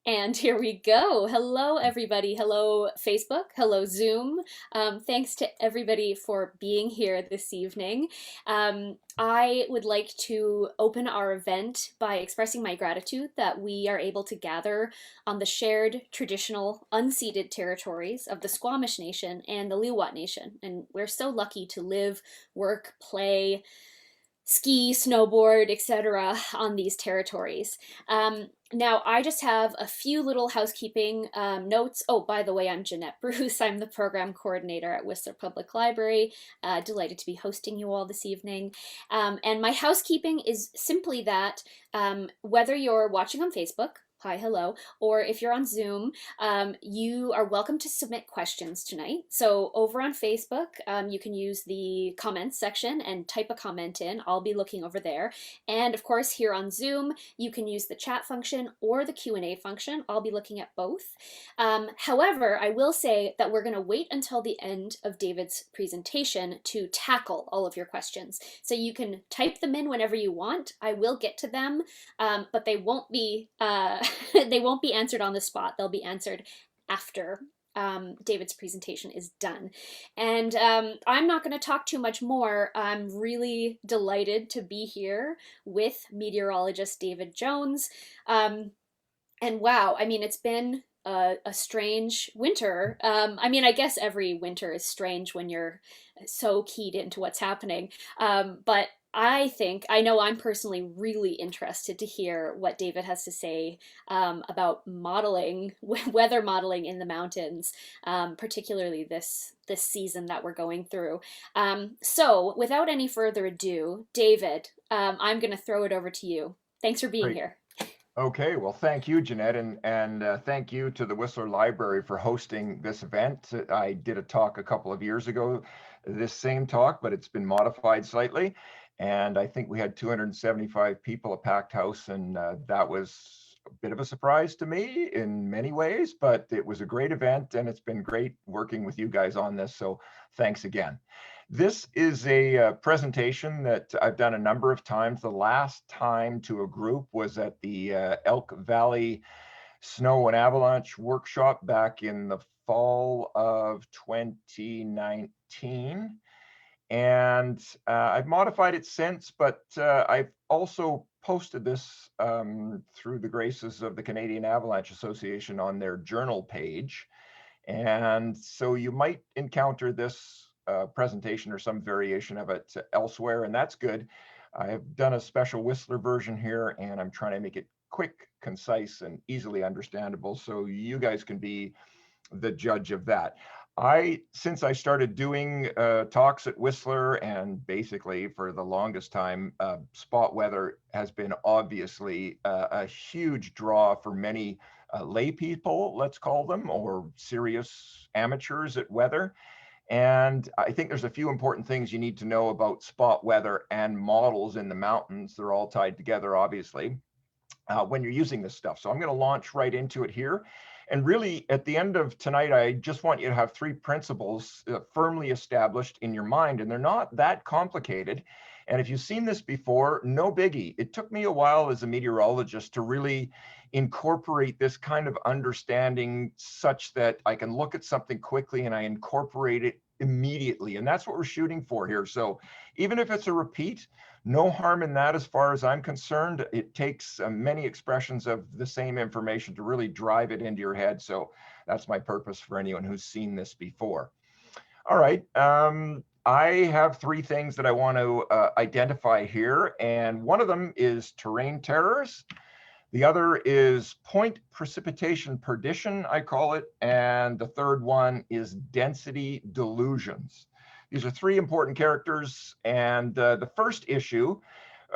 And here we go. Hello, everybody. Hello, Facebook. Hello, Zoom. Thanks to everybody for being here this evening. I would like to open our event by expressing my gratitude that we are able to gather on the shared traditional unceded territories of the Squamish Nation and the Liwat Nation. And we're so lucky to live, work, play, ski, snowboard, etc. on these territories. Now, I just have a few little housekeeping notes. Oh, by the way, I'm Jeanette Bruce. I'm the program coordinator at Whistler Public Library. Delighted to be hosting you all this evening. And my housekeeping is simply that whether you're watching on Facebook, hi, hello, or if you're on Zoom, you are welcome to submit questions tonight. So over on Facebook, you can use the comments section and type a comment in. I'll be looking over there. And of course, here on Zoom, you can use the chat function or the Q&A function. I'll be looking at both. However, I will say that we're going to wait until the end of David's presentation to tackle all of your questions. So you can type them in whenever you want. I will get to them, but they won't be they won't be answered on the spot. They'll be answered after David's presentation is done. And I'm not going to talk too much more. I'm really delighted to be here with meteorologist David Jones. And wow, I mean, it's been a strange winter. I mean, I guess every winter is strange when you're so keyed into what's happening. But I know I'm personally really interested to hear what David has to say about modeling, weather modeling in the mountains, particularly this season that we're going through. So, without any further ado, David, I'm going to throw it over to you. Thanks for being Great. here. Okay, well, thank you, Jeanette, and thank you to the Whistler Library for hosting this event. I did a talk a couple of years ago, this same talk, but it's been modified slightly. And I think we had 275 people, a packed house, and that was a bit of a surprise to me in many ways, but it was a great event, and it's been great working with you guys on this, so thanks again. This is a presentation that I've done a number of times. The last time to a group was at the Elk Valley Snow and Avalanche Workshop back in the fall of 2019. And I've modified it since, but I've also posted this through the graces of the Canadian Avalanche Association on their journal page. And so you might encounter this presentation or some variation of it elsewhere, and that's good. I have done a special Whistler version here, and I'm trying to make it quick, concise, and easily understandable, so you guys can be the judge of that. Since I started doing talks at Whistler, and basically for the longest time, spot weather has been obviously a huge draw for many lay people, let's call them, or serious amateurs at weather. And I think there's a few important things you need to know about spot weather and models in the mountains. They're all tied together, obviously, when you're using this stuff. So I'm going to launch right into it here. And really, at the end of tonight, I just want you to have three principles firmly established in your mind, and they're not that complicated. And if you've seen this before, no biggie. It took me a while as a meteorologist to really incorporate this kind of understanding such that I can look at something quickly and I incorporate it immediately. And that's what we're shooting for here. So even if it's a repeat, no harm in that as far as I'm concerned. It takes many expressions of the same information to really drive it into your head. So that's my purpose for anyone who's seen this before. All right. I have three things that I want to identify here, and one of them is terrain terrors. The other is point precipitation perdition, I call it, and the third one is density delusions. These are three important characters, and the first issue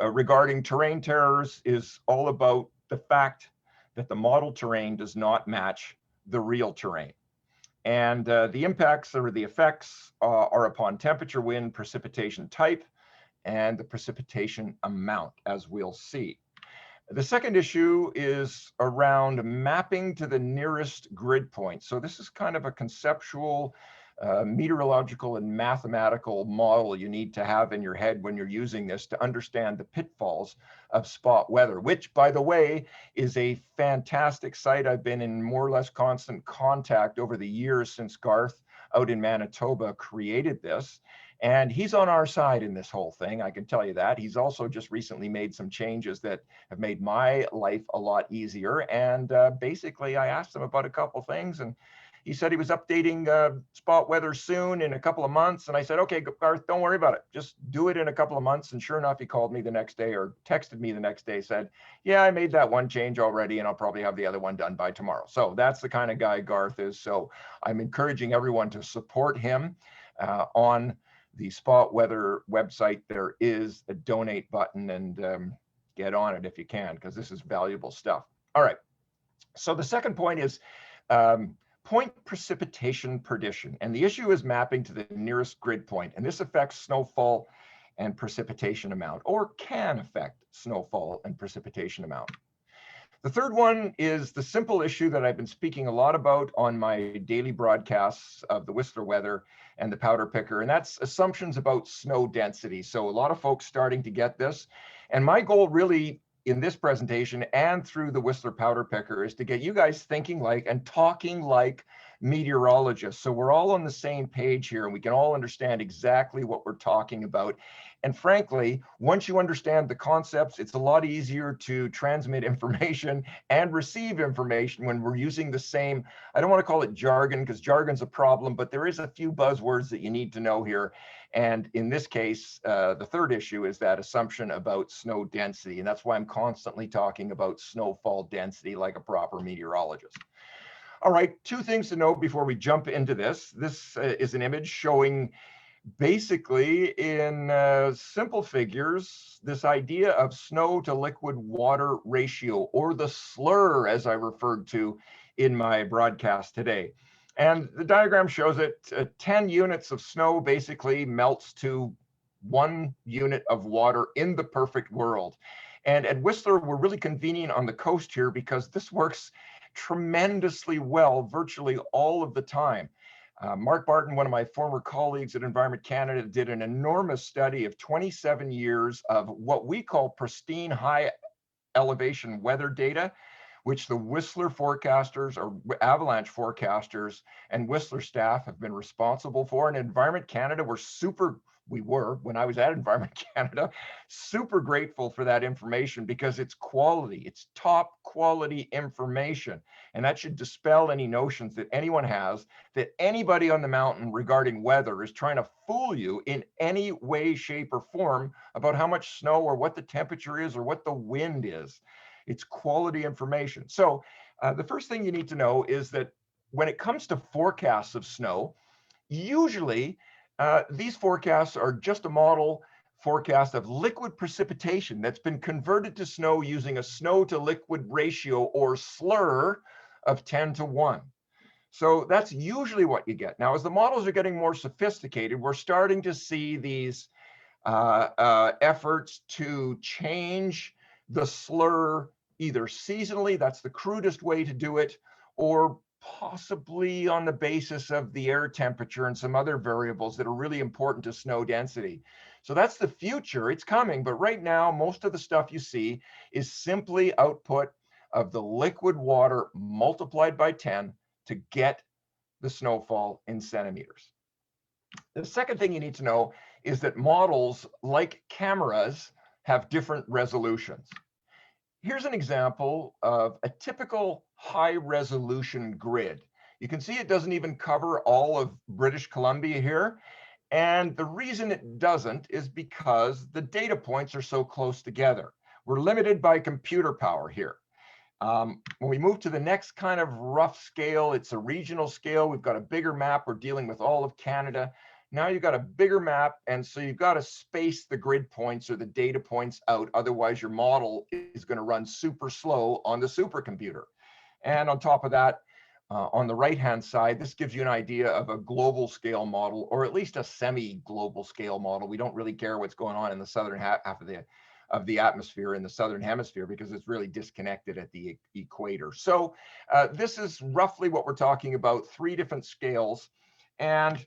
regarding terrain terrors is all about the fact that the model terrain does not match the real terrain. And the impacts or the effects are upon temperature, wind, precipitation type, and the precipitation amount, as we'll see. The second issue is around mapping to the nearest grid point. So this is kind of a conceptual meteorological and mathematical model you need to have in your head when you're using this to understand the pitfalls of spot weather, which, by the way, is a fantastic site. I've been in more or less constant contact over the years since Garth out in Manitoba created this. And he's on our side in this whole thing, I can tell you that. He's also just recently made some changes that have made my life a lot easier. And basically, I asked him about a couple things, and he said he was updating spot weather soon in a couple of months. And I said, okay, Garth, don't worry about it. Just do it in a couple of months. And sure enough, he called me the next day or texted me the next day, said, yeah, I made that one change already, and I'll probably have the other one done by tomorrow. So that's the kind of guy Garth is. So I'm encouraging everyone to support him on the spot weather website. There is a donate button, and get on it if you can, because this is valuable stuff. All right. So the second point is point precipitation perdition. And the issue is mapping to the nearest grid point. And this affects snowfall and precipitation amount, or can affect snowfall and precipitation amount. The third one is the simple issue that I've been speaking a lot about on my daily broadcasts of the Whistler weather and the powder picker, and that's assumptions about snow density. So a lot of folks starting to get this. And my goal really in this presentation and through the Whistler powder picker is to get you guys thinking like and talking like meteorologists. So we're all on the same page here, and we can all understand exactly what we're talking about. And frankly, once you understand the concepts, it's a lot easier to transmit information and receive information when we're using the same, I don't want to call it jargon because jargon's a problem, but there is a few buzzwords that you need to know here. And in this case, the third issue is that assumption about snow density. And that's why I'm constantly talking about snowfall density like a proper meteorologist. All right, two things to note before we jump into this. This is an image showing basically in simple figures, this idea of snow to liquid water ratio, or the slur as I referred to in my broadcast today. And the diagram shows it, 10 units of snow basically melts to 1 unit of water in the perfect world. And at Whistler, we're really convenient on the coast here because this works tremendously well virtually all of the time. Mark Barton, one of my former colleagues at Environment Canada, did an enormous study of 27 years of what we call pristine high elevation weather data, which the Whistler forecasters or avalanche forecasters and Whistler staff have been responsible for. And Environment Canada, we were, when I was at Environment Canada, super grateful for that information because it's quality, it's top quality information. And that should dispel any notions that anyone has that anybody on the mountain regarding weather is trying to fool you in any way, shape, or form about how much snow or what the temperature is or what the wind is. It's quality information. So the first thing you need to know is that when it comes to forecasts of snow, usually these forecasts are just a model forecast of liquid precipitation that's been converted to snow using a snow to liquid ratio or slur of 10 to 1. So that's usually what you get. Now, as the models are getting more sophisticated, we're starting to see these efforts to change the slur either seasonally, that's the crudest way to do it, or possibly on the basis of the air temperature and some other variables that are really important to snow density. So that's the future, it's coming, but right now, most of the stuff you see is simply output of the liquid water multiplied by 10 to get the snowfall in centimeters. The second thing you need to know is that models, like cameras, have different resolutions. Here's an example of a typical high resolution grid. You can see it doesn't even cover all of British Columbia here. And the reason it doesn't is because the data points are so close together. We're limited by computer power here. When we move to the next kind of rough scale, it's a regional scale. We've got a bigger map. We're dealing with all of Canada. Now you've got a bigger map, and so you've got to space the grid points or the data points out. Otherwise, your model is going to run super slow on the supercomputer. And on top of that, on the right-hand side, this gives you an idea of a global scale model, or at least a semi-global scale model. We don't really care what's going on in the southern half of the atmosphere in the southern hemisphere because it's really disconnected at the equator. So this is roughly what we're talking about, 3 different scales. And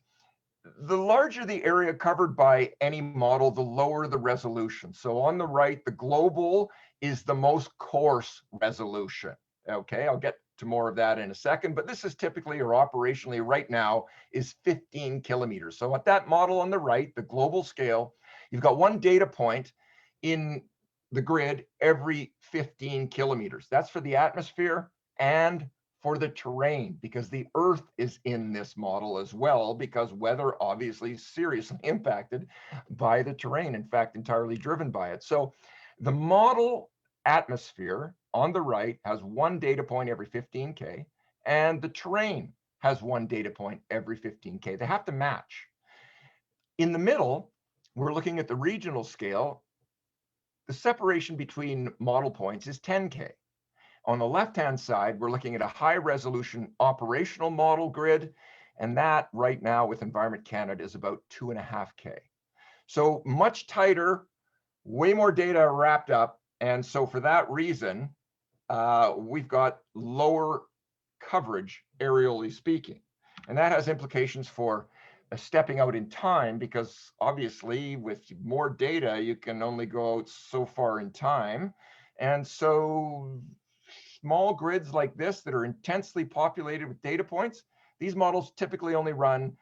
The larger the area covered by any model, the lower the resolution. So on the right, the global is the most coarse resolution. Okay, I'll get to more of that in a second, but this is typically or operationally right now is 15 kilometers. So at that model on the right, the global scale, you've got one data point in the grid every 15 kilometers. That's for the atmosphere and for the terrain, because the Earth is in this model as well, because weather obviously is seriously impacted by the terrain, in fact, entirely driven by it. So the model atmosphere on the right has one data point every 15K, and the terrain has one data point every 15K. They have to match. In the middle, we're looking at the regional scale. The separation between model points is 10K. On the left-hand side, we're looking at a high-resolution operational model grid, and that right now with Environment Canada is about 2.5K. So much tighter, way more data wrapped up, and so for that reason, we've got lower coverage, aerially speaking. And that has implications for stepping out in time, because obviously with more data, you can only go out so far in time. And so small grids like this that are intensely populated with data points, these models typically only run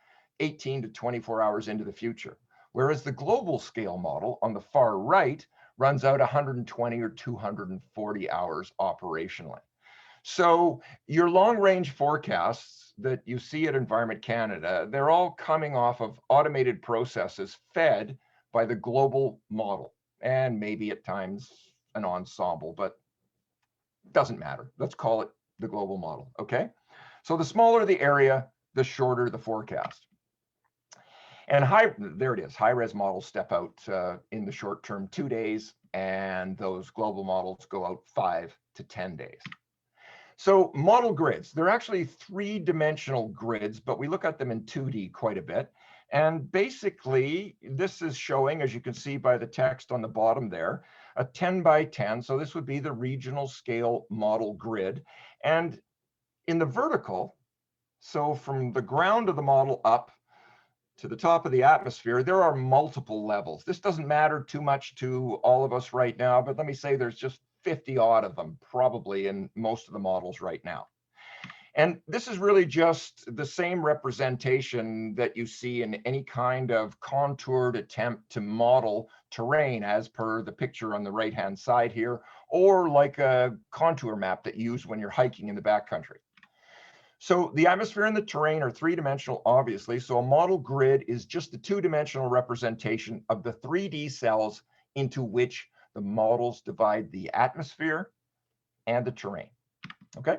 18 to 24 hours into the future. Whereas the global scale model on the far right runs out 120 or 240 hours operationally. So your long range forecasts that you see at Environment Canada, they're all coming off of automated processes fed by the global model, and maybe at times an ensemble, but doesn't matter. Let's call it the global model, okay? So the smaller the area, the shorter the forecast. And there it is, high-res models step out in the short term 2 days, and those global models go out 5 to 10 days. So model grids, they're actually three-dimensional grids, but we look at them in 2D quite a bit. And basically, this is showing, as you can see by the text on the bottom there, a 10 by 10. So this would be the regional scale model grid. And in the vertical, so from the ground of the model up to the top of the atmosphere, there are multiple levels. This doesn't matter too much to all of us right now, but let me say there's just 50 odd of them probably in most of the models right now. And this is really just the same representation that you see in any kind of contoured attempt to model terrain as per the picture on the right-hand side here, or like a contour map that you use when you're hiking in the backcountry. So the atmosphere and the terrain are three-dimensional, obviously. So a model grid is just a two-dimensional representation of the 3D cells into which the models divide the atmosphere and the terrain, okay?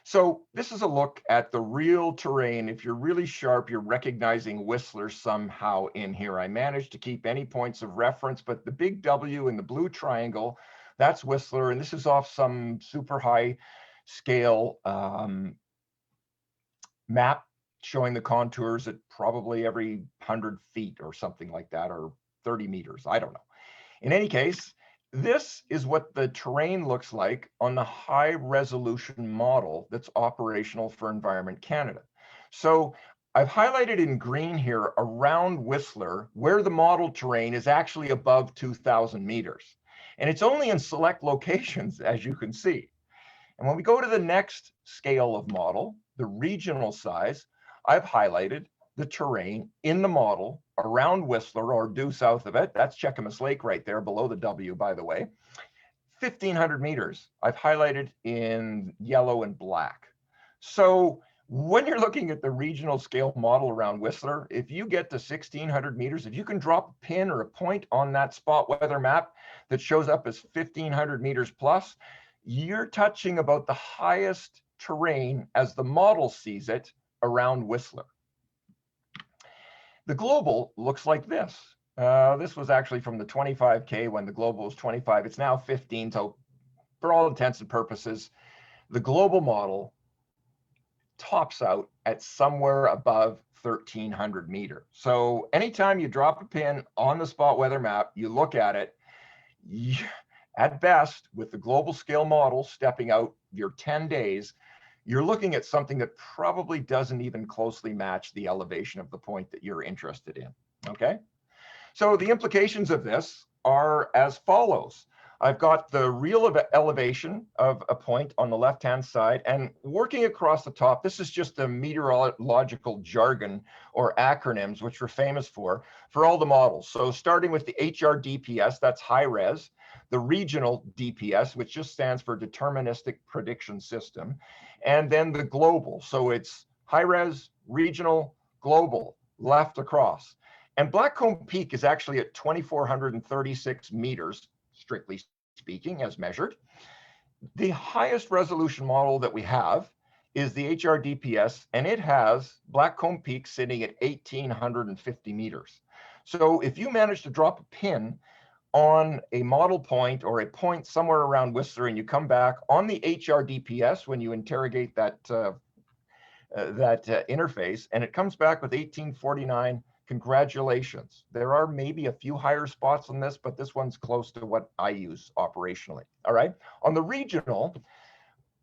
So this is a look at the real terrain. If you're really sharp, you're recognizing Whistler somehow in here. I managed to keep any points of reference, but the big W in the blue triangle, that's Whistler, and this is off some super high scale map showing the contours at probably every 100 feet or something like that, or 30 meters, I don't know. In any case, this is what the terrain looks like on the high resolution model that's operational for Environment Canada. So I've highlighted in green here around Whistler where the model terrain is actually above 2,000 meters. And it's only in select locations, as you can see. And when we go to the next scale of model, the regional size, I've highlighted the terrain in the model around Whistler or due south of it. That's Cheakamus Lake right there below the W, by the way. 1,500 meters, I've highlighted in yellow and black. So when you're looking at the regional scale model around Whistler, if you get to 1,600 meters, if you can drop a pin or a point on that spot weather map that shows up as 1,500 meters plus, you're touching about the highest terrain as the model sees it around Whistler. The global looks like this. This was actually from the 25K when the global was 25. It's now 15. So for all intents and purposes, the global model tops out at somewhere above 1,300 meters. So anytime you drop a pin on the spot weather map, you look at it, at best, with the global scale model stepping out your 10 days, you're looking at something that probably doesn't even closely match the elevation of the point that you're interested in, okay? So the implications of this are as follows. I've got the real elevation of a point on the left-hand side, and working across the top, this is just the meteorological jargon or acronyms, which we're famous for all the models. So starting with the HRDPS, that's high res, the regional DPS, which just stands for deterministic prediction system, and then the global. So it's high res, regional, global, left across. And Blackcomb Peak is actually at 2,436 meters, strictly speaking, as measured. The highest resolution model that we have is the HRDPS, and it has Blackcomb Peak sitting at 1,850 meters. So if you manage to drop a pin on a model point or a point somewhere around Whistler and you come back on the HRDPS when you interrogate that interface, and it comes back with 1849. Congratulations. There are maybe a few higher spots on this, but this one's close to what I use operationally. All right. On the regional,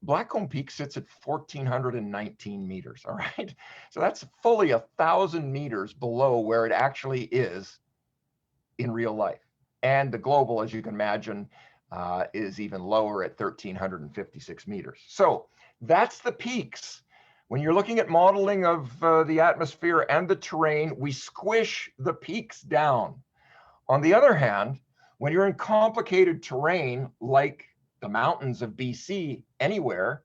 Blackcomb Peak sits at 1,419 meters. All right. So that's fully 1,000 meters below where it actually is in real life. And the global, as you can imagine, is even lower at 1,356 meters. So that's the peaks. When you're looking at modeling of the atmosphere and the terrain, we squish the peaks down. On the other hand, when you're in complicated terrain, like the mountains of BC, anywhere,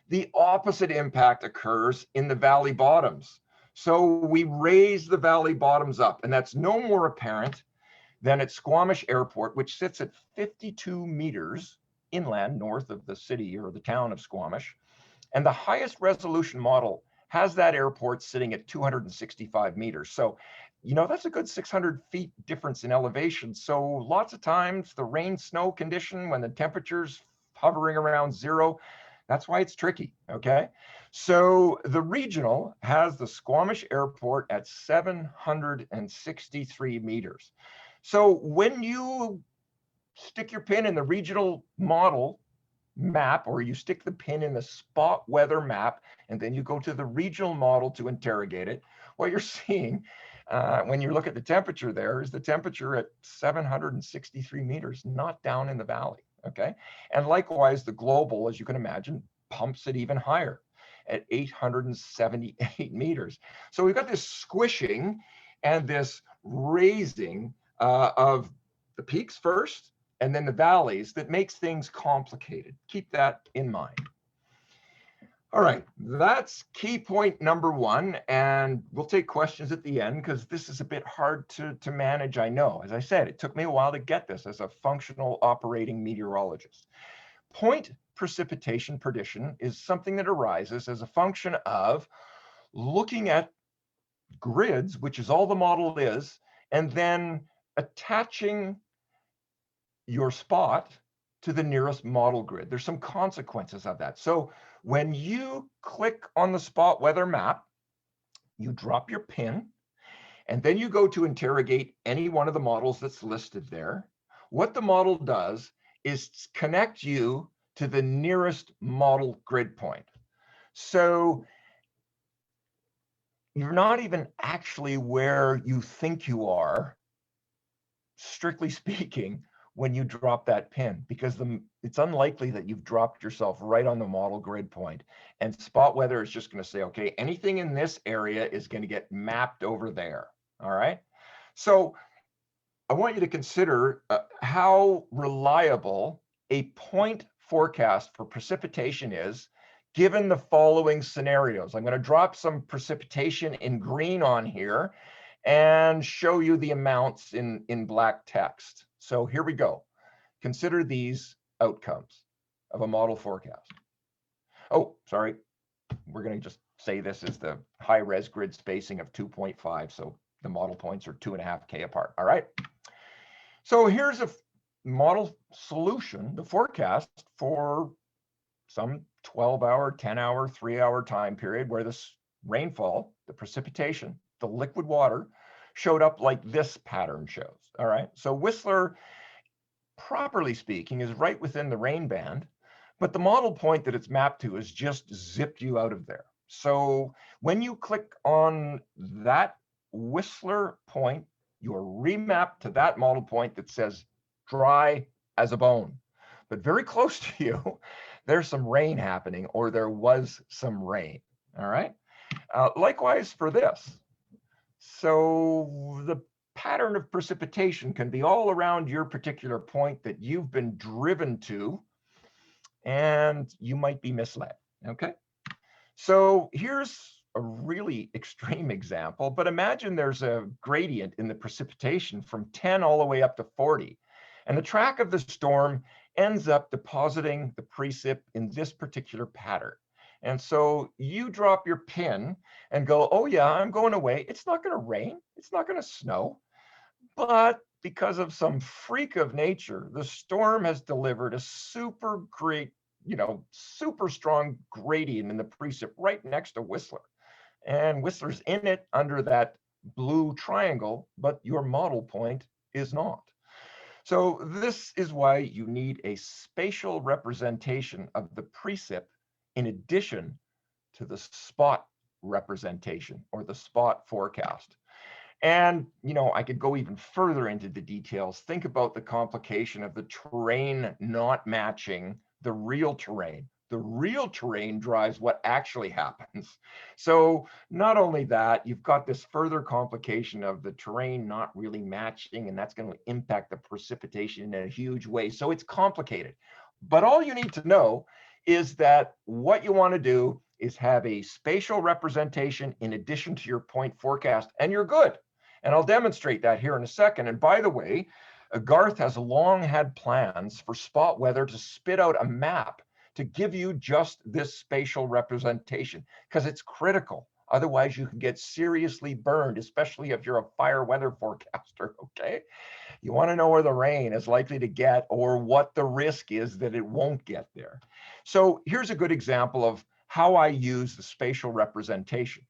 the opposite impact occurs in the valley bottoms. So we raise the valley bottoms up, and that's no more apparent than at Squamish Airport, which sits at 52 meters inland north of the city or the town of Squamish. And the highest resolution model has that airport sitting at 265 meters. So, that's a good 600 feet difference in elevation. So lots of times the rain snow condition, when the temperature's hovering around zero, that's why it's tricky, okay? So the regional has the Squamish Airport at 763 meters. So when you stick your pin in the regional model map, or you stick the pin in the spot weather map, and then you go to the regional model to interrogate it, what you're seeing when you look at the temperature there is the temperature at 763 meters, not down in the valley, okay? And likewise, the global, as you can imagine, pumps it even higher at 878 meters. So we've got this squishing and this raising of the peaks first, and then the valleys that makes things complicated. Keep that in mind. All right, that's key point number one, and we'll take questions at the end because this is a bit hard to manage, I know. As I said, it took me a while to get this as a functional operating meteorologist. Point precipitation prediction is something that arises as a function of looking at grids, which is all the model is, and then attaching your spot to the nearest model grid. There's some consequences of that. So when you click on the spot weather map, you drop your pin, and then you go to interrogate any one of the models that's listed there. What the model does is connect you to the nearest model grid point. So you're not even actually where you think you are, strictly speaking, when you drop that pin, because it's unlikely that you've dropped yourself right on the model grid point. And spot weather is just going to say, okay, anything in this area is going to get mapped over there. All right. So I want you to consider how reliable a point forecast for precipitation is, given the following scenarios. I'm going to drop some precipitation in green on here and show you the amounts in black text. So here we go. Consider these outcomes of a model forecast. Oh, sorry. We're going to just say this is the high res grid spacing of 2.5. So the model points are 2.5K apart. All right. So here's a model solution, the forecast for some 12-hour, 10-hour, 3-hour time period where this rainfall, the precipitation, the liquid water showed up like this pattern shows. All right. So Whistler, properly speaking, is right within the rain band, but the model point that it's mapped to has just zipped you out of there. So when you click on that Whistler point, you're remapped to that model point that says dry as a bone. But very close to you, there's some rain happening, or there was some rain. All right. Likewise for this. So the pattern of precipitation can be all around your particular point that you've been driven to, and you might be misled. Okay. So here's a really extreme example, but imagine there's a gradient in the precipitation from 10 all the way up to 40. And the track of the storm ends up depositing the precip in this particular pattern. And so you drop your pin and go, oh yeah, I'm going away. It's not going to rain. It's not going to snow. But because of some freak of nature, the storm has delivered a super great, super strong gradient in the precip right next to Whistler. And Whistler's in it under that blue triangle, but your model point is not. So this is why you need a spatial representation of the precip in addition to the spot representation or the spot forecast. And, I could go even further into the details. Think about the complication of the terrain not matching the real terrain. The real terrain drives what actually happens. So not only that, you've got this further complication of the terrain not really matching, and that's going to impact the precipitation in a huge way. So it's complicated. But all you need to know is that what you want to do is have a spatial representation in addition to your point forecast, and you're good. And I'll demonstrate that here in a second. And by the way, Garth has long had plans for spot weather to spit out a map to give you just this spatial representation, because it's critical. Otherwise, you can get seriously burned, especially if you're a fire weather forecaster, okay? You want to know where the rain is likely to get or what the risk is that it won't get there. So here's a good example of how I use the spatial representation.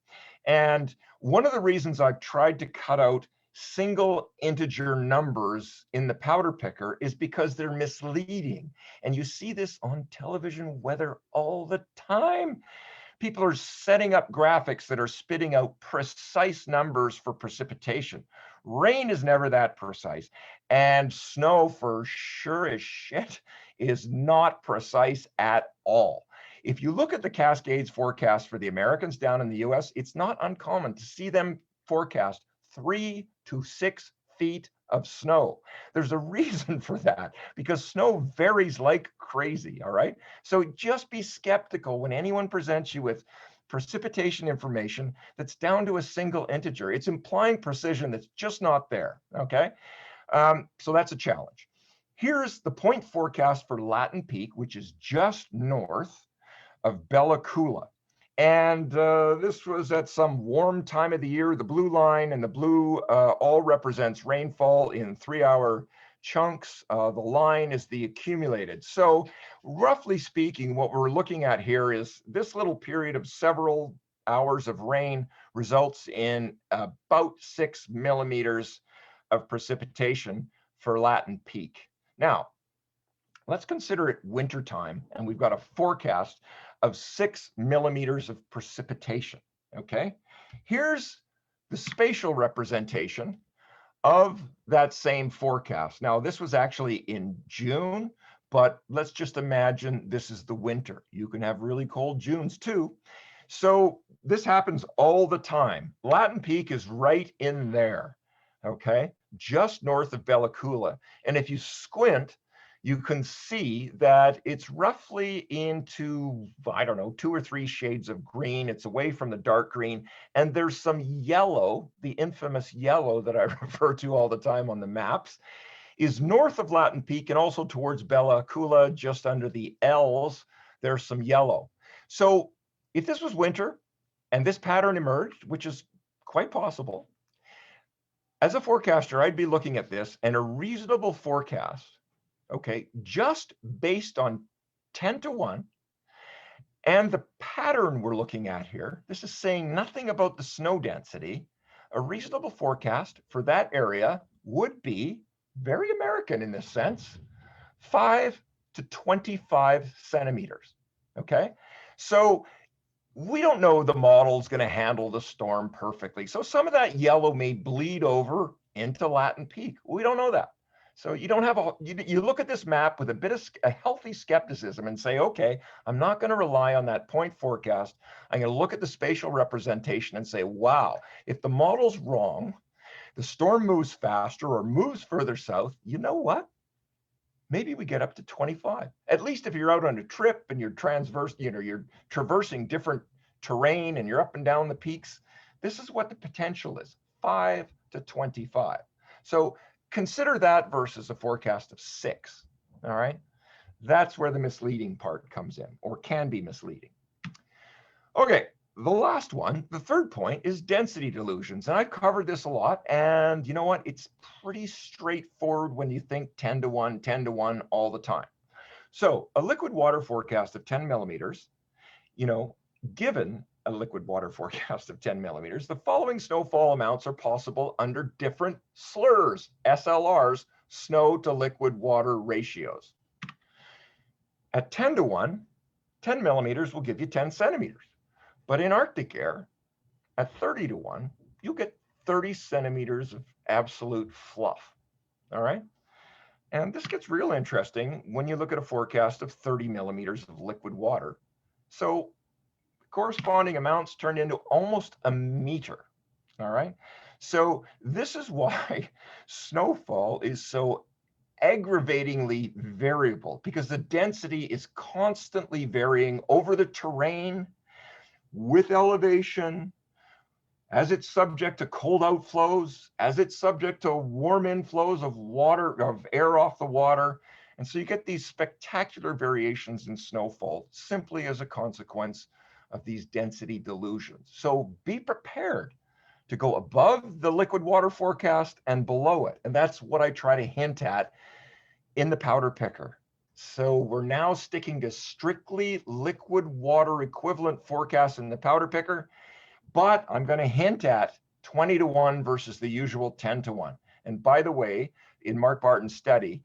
And one of the reasons I've tried to cut out single integer numbers in the powder picker is because they're misleading. And you see this on television weather all the time. People are setting up graphics that are spitting out precise numbers for precipitation. Rain is never that precise. And snow, for sure as shit, is not precise at all. If you look at the Cascades forecast for the Americans down in the US, it's not uncommon to see them forecast 3 to 6 feet of snow. There's a reason for that, because snow varies like crazy, all right? So just be skeptical when anyone presents you with precipitation information that's down to a single integer. It's implying precision that's just not there, okay? So that's a challenge. Here's the point forecast for Latin Peak, which is just north of Bella Coola. And this was at some warm time of the year. The blue line and the blue all represents rainfall in 3-hour chunks. The line is the accumulated. So roughly speaking, what we're looking at here is this little period of several hours of rain results in about 6 millimeters of precipitation for Latin Peak. Now, let's consider it wintertime, and we've got a forecast of 6 millimeters of precipitation, okay? Here's the spatial representation of that same forecast. Now, this was actually in June, but let's just imagine this is the winter. You can have really cold Junes too. So this happens all the time. Latin Peak is right in there, okay? Just north of Bella Coola. And if you squint, you can see that it's roughly into, I don't know, 2 or 3 shades of green. It's away from the dark green. And there's some yellow, the infamous yellow that I refer to all the time on the maps, is north of Latin Peak and also towards Bella Coola, just under the L's, there's some yellow. So if this was winter and this pattern emerged, which is quite possible, as a forecaster, I'd be looking at this, and a reasonable forecast, okay, just based on 10 to 1, and the pattern we're looking at here, this is saying nothing about the snow density. A reasonable forecast for that area would be very American in this sense, 5 to 25 centimeters. Okay, so we don't know the model's going to handle the storm perfectly. So some of that yellow may bleed over into Latin Peak. We don't know that. So you don't have you look at this map with a bit of a healthy skepticism and say, okay, I'm not going to rely on that point forecast. I'm going to look at the spatial representation and say, wow, if the model's wrong, the storm moves faster or moves further south, you know what? Maybe we get up to 25. At least if you're out on a trip and you're you're traversing different terrain and you're up and down the peaks, this is what the potential is, 5 to 25. So consider that versus a forecast of 6, all right? That's where the misleading part comes in, or can be misleading. Okay, the last one, the third point, is density delusions. And I've covered this a lot. And you know what? It's pretty straightforward when you think 10 to 1, 10 to 1 all the time. So a liquid water forecast of 10 millimeters, given a liquid water forecast of 10 millimeters, the following snowfall amounts are possible under different SLRs, SLRs, snow to liquid water ratios. At 10 to 1, 10 millimeters will give you 10 centimeters. But in Arctic air, at 30 to 1, you get 30 centimeters of absolute fluff, all right? And this gets real interesting when you look at a forecast of 30 millimeters of liquid water. So corresponding amounts turn into almost a meter, all right? So this is why snowfall is so aggravatingly variable, because the density is constantly varying over the terrain, with elevation, as it's subject to cold outflows, as it's subject to warm inflows of water, of air off the water. And so you get these spectacular variations in snowfall simply as a consequence of these density delusions. So be prepared to go above the liquid water forecast and below it. And that's what I try to hint at in the powder picker. So we're now sticking to strictly liquid water equivalent forecasts in the powder picker, but I'm going to hint at 20 to 1 versus the usual 10 to 1. And by the way, in Mark Barton's study,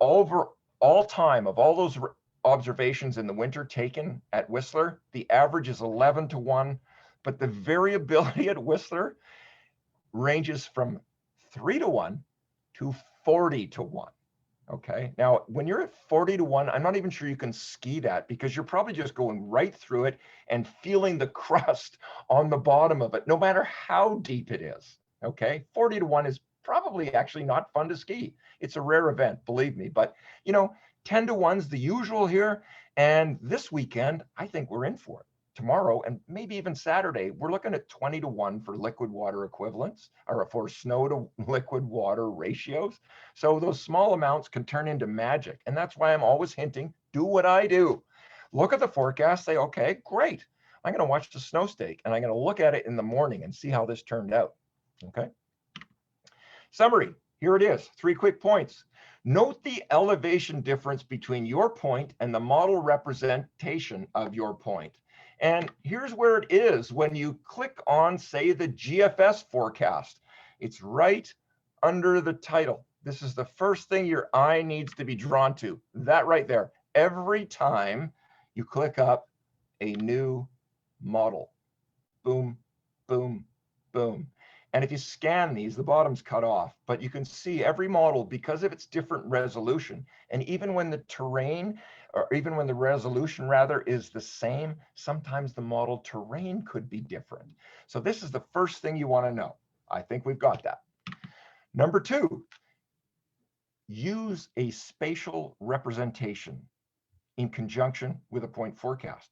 over all time of all those observations in the winter taken at Whistler, the average is 11 to 1, but the variability at Whistler ranges from 3 to 1 to 40 to 1. Okay, now when you're at 40 to 1, I'm not even sure you can ski that, because you're probably just going right through it and feeling the crust on the bottom of it, no matter how deep it is. Okay, 40 to 1 is probably actually not fun to ski. It's a rare event, believe me, but 10 to 1's the usual here. And this weekend, I think we're in for it. Tomorrow and maybe even Saturday, we're looking at 20 to 1 for liquid water equivalents, or for snow to liquid water ratios. So those small amounts can turn into magic. And that's why I'm always hinting, do what I do. Look at the forecast, say, okay, great. I'm going to watch the snow stake and I'm going to look at it in the morning and see how this turned out. Okay. Summary, here it is, 3 quick points. Note the elevation difference between your point and the model representation of your point. And here's where it is when you click on, say, the GFS forecast. It's right under the title. This is the first thing your eye needs to be drawn to. That right there. Every time you click up a new model. Boom, boom, boom. And if you scan these, the bottom's cut off, but you can see every model, because of its different resolution. And even when the terrain, or even when the resolution rather, is the same, sometimes the model terrain could be different. So this is the first thing you want to know. I think we've got that. Number 2, use a spatial representation in conjunction with a point forecast.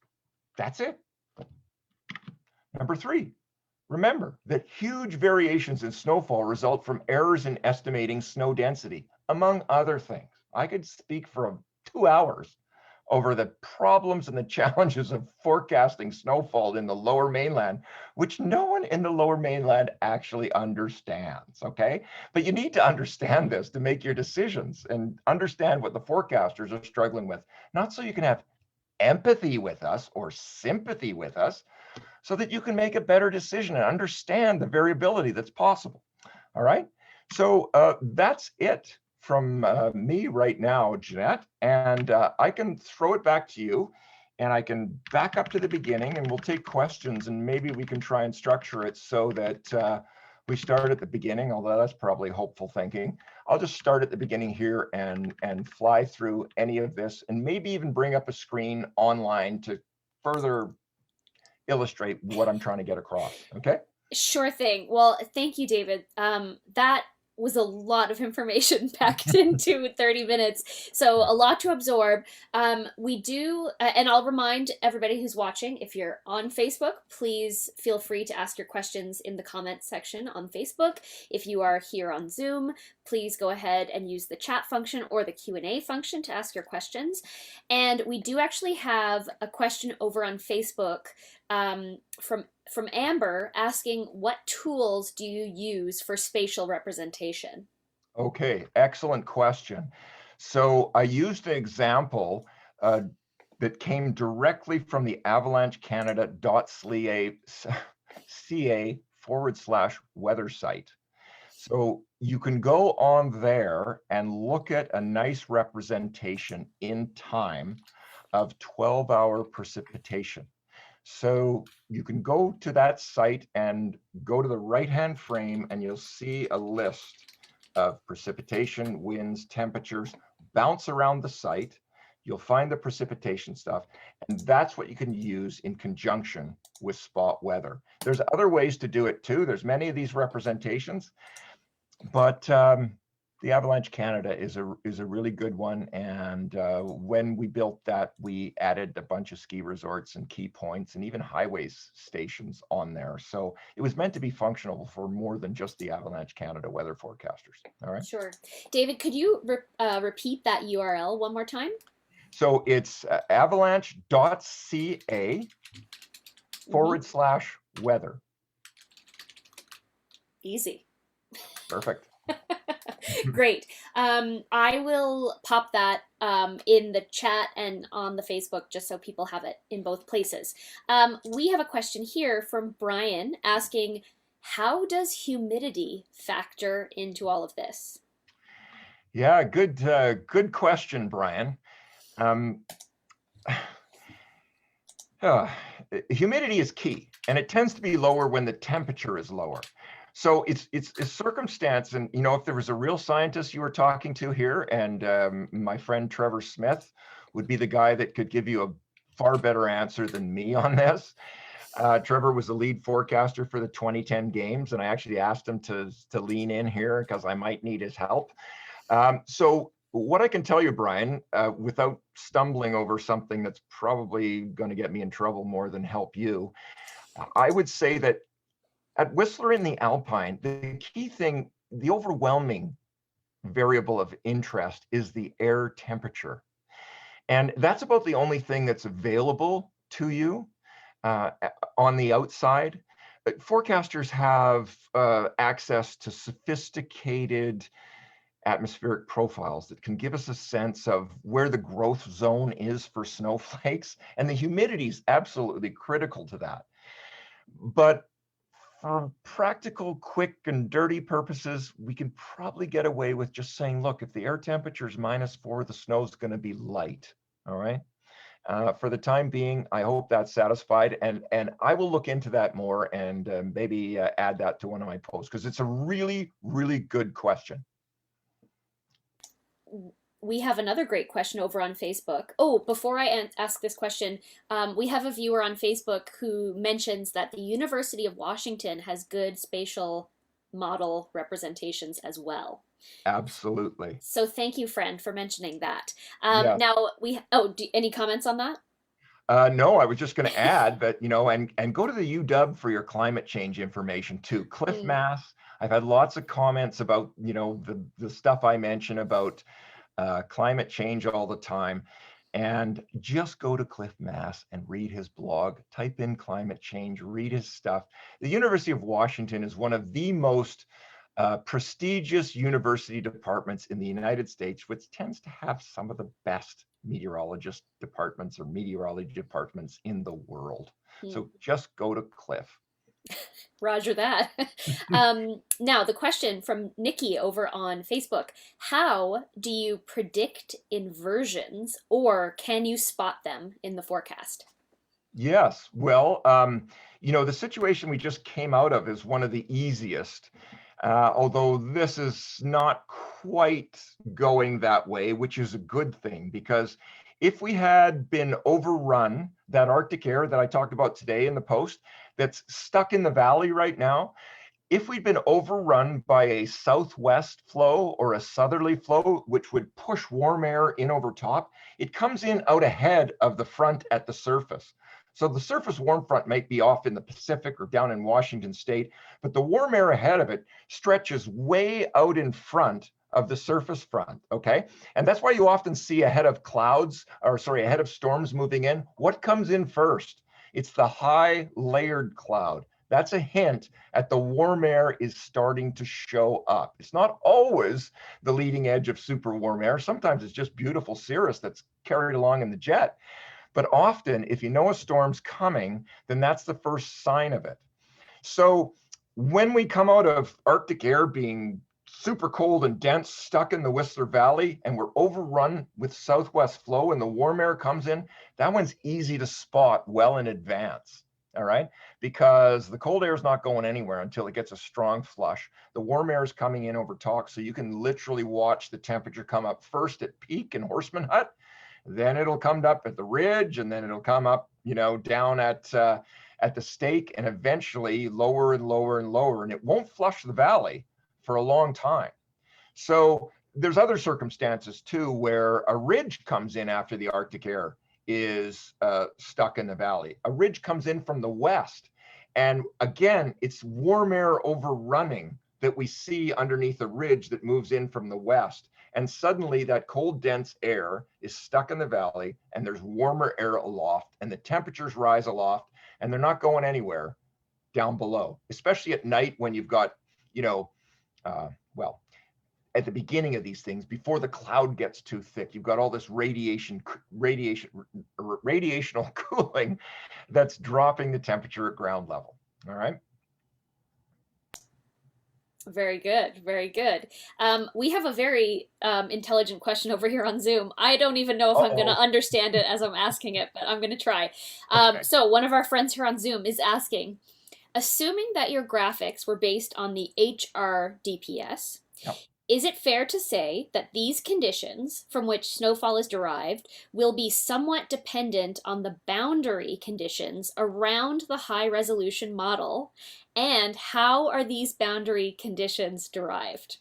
That's it. Number 3, remember that huge variations in snowfall result from errors in estimating snow density, among other things. I could speak for 2 hours over the problems and the challenges of forecasting snowfall in the lower mainland, which no one in the lower mainland actually understands, okay? But you need to understand this to make your decisions and understand what the forecasters are struggling with, not so you can have empathy with us or sympathy with us, so that you can make a better decision and understand the variability that's possible. All right. So that's it from me right now, Jeanette, and I can throw it back to you, and I can back up to the beginning, and we'll take questions, and maybe we can try and structure it so that we start at the beginning, although that's probably hopeful thinking. I'll just start at the beginning here and fly through any of this, and maybe even bring up a screen online to further illustrate what I'm trying to get across. Okay? Sure thing. Well, thank you, David. That was a lot of information packed into 30 minutes. So, a lot to absorb. We do, and I'll remind everybody who's watching, if you're on Facebook, please feel free to ask your questions in the comments section on Facebook. If you are here on Zoom, please go ahead and use the chat function or the Q&A function to ask your questions. We do actually have a question over on Facebook from Amber asking, what tools do you use for spatial representation? Okay, excellent question. So I used an example uh, that came directly from the avalanchecanada.ca/weather site. So you can go on there and look at a nice representation in time of 12-hour precipitation. So you can go to that site and go to the right-hand frame, and you'll see a list of precipitation, winds, temperatures, bounce around the site. You'll find the precipitation stuff, and that's what you can use in conjunction with spot weather. There's other ways to do it too. There's many of these representations, but the Avalanche Canada is a really good one. And when we built that, we added a bunch of ski resorts and key points and even highways stations on there. So it was meant to be functional for more than just the Avalanche Canada weather forecasters. All right. Sure. David, could you repeat that URL one more time? So it's avalanche.ca /weather. Easy. Perfect. Great. I will pop that in the chat and on the Facebook just so people have it in both places. We have a question here from Brian asking, how does humidity factor into all of this? Yeah, good question, Brian. Humidity is key, and it tends to be lower when the temperature is lower. So it's a circumstance, and if there was a real scientist you were talking to here, and my friend Trevor Smith would be the guy that could give you a far better answer than me on this. Trevor was the lead forecaster for the 2010 games, and I actually asked him to lean in here because I might need his help. So what I can tell you, Brian, without stumbling over something that's probably going to get me in trouble more than help you, I would say that at Whistler in the Alpine, the key thing, the overwhelming variable of interest is the air temperature. And that's about the only thing that's available to you on the outside. But forecasters have access to sophisticated atmospheric profiles that can give us a sense of where the growth zone is for snowflakes. And the humidity is absolutely critical to that. But for practical, quick, and dirty purposes, we can probably get away with just saying, look, if the air temperature is -4, the snow's going to be light. All right. For the time being, I hope that's satisfied, and I will look into that more and maybe add that to one of my posts because it's a really, really good question. We have another great question over on Facebook. Oh, before I ask this question, we have a viewer on Facebook who mentions that the University of Washington has good spatial model representations as well. Absolutely. So thank you, friend, for mentioning that. Yeah. Now any comments on that? No, I was just going to add that, and go to the UW for your climate change information too. Cliff Mass. I've had lots of comments about, the stuff I mentioned about climate change all the time. And just go to Cliff Mass and read his blog, type in climate change, read his stuff. The University of Washington is one of the most prestigious university departments in the United States, which tends to have some of the best meteorologist departments or meteorology departments in the world. So just go to Cliff. Roger that. Now, the question from Nikki over on Facebook: how do you predict inversions, or can you spot them in the forecast? Yes. Well, the situation we just came out of is one of the easiest, although this is not quite going that way, which is a good thing because if we had been overrun, that Arctic air that I talked about today in the post that's stuck in the valley right now, if we'd been overrun by a southwest flow or a southerly flow, which would push warm air in over top, it comes in out ahead of the front at the surface. So the surface warm front might be off in the Pacific or down in Washington state, but the warm air ahead of it stretches way out in front of the surface front, okay? And that's why you often see ahead of ahead of storms moving in, what comes in first? It's the high layered cloud. That's a hint at the warm air is starting to show up. It's not always the leading edge of super warm air. Sometimes it's just beautiful cirrus that's carried along in the jet. But often, if you know a storm's coming, then that's the first sign of it. So when we come out of Arctic air being super cold and dense, stuck in the Whistler Valley, and we're overrun with southwest flow and the warm air comes in, that one's easy to spot well in advance. All right, because the cold air is not going anywhere until it gets a strong flush. The warm air is coming in over top, so you can literally watch the temperature come up first at peak in Horseman Hut, then it'll come up at the ridge, and then it'll come up, down at the stake, and eventually lower and lower and lower, and it won't flush the valley for a long time. So there's other circumstances too where a ridge comes in after the Arctic air is stuck in the valley. A ridge comes in from the west. And again, it's warm air overrunning that we see underneath a ridge that moves in from the west. And suddenly that cold, dense air is stuck in the valley and there's warmer air aloft and the temperatures rise aloft and they're not going anywhere down below, especially at night when you've got, well, at the beginning of these things, before the cloud gets too thick, you've got all this radiational cooling that's dropping the temperature at ground level. All right. Very good, very good. We have a very intelligent question over here on Zoom. I don't even know if I'm going to Uh-oh. understand it as I'm asking it, but I'm going to try. Okay. So, one of our friends here on Zoom is asking, assuming that your graphics were based on the HRDPS, Yep. is it fair to say that these conditions from which snowfall is derived will be somewhat dependent on the boundary conditions around the high resolution model? And how are these boundary conditions derived?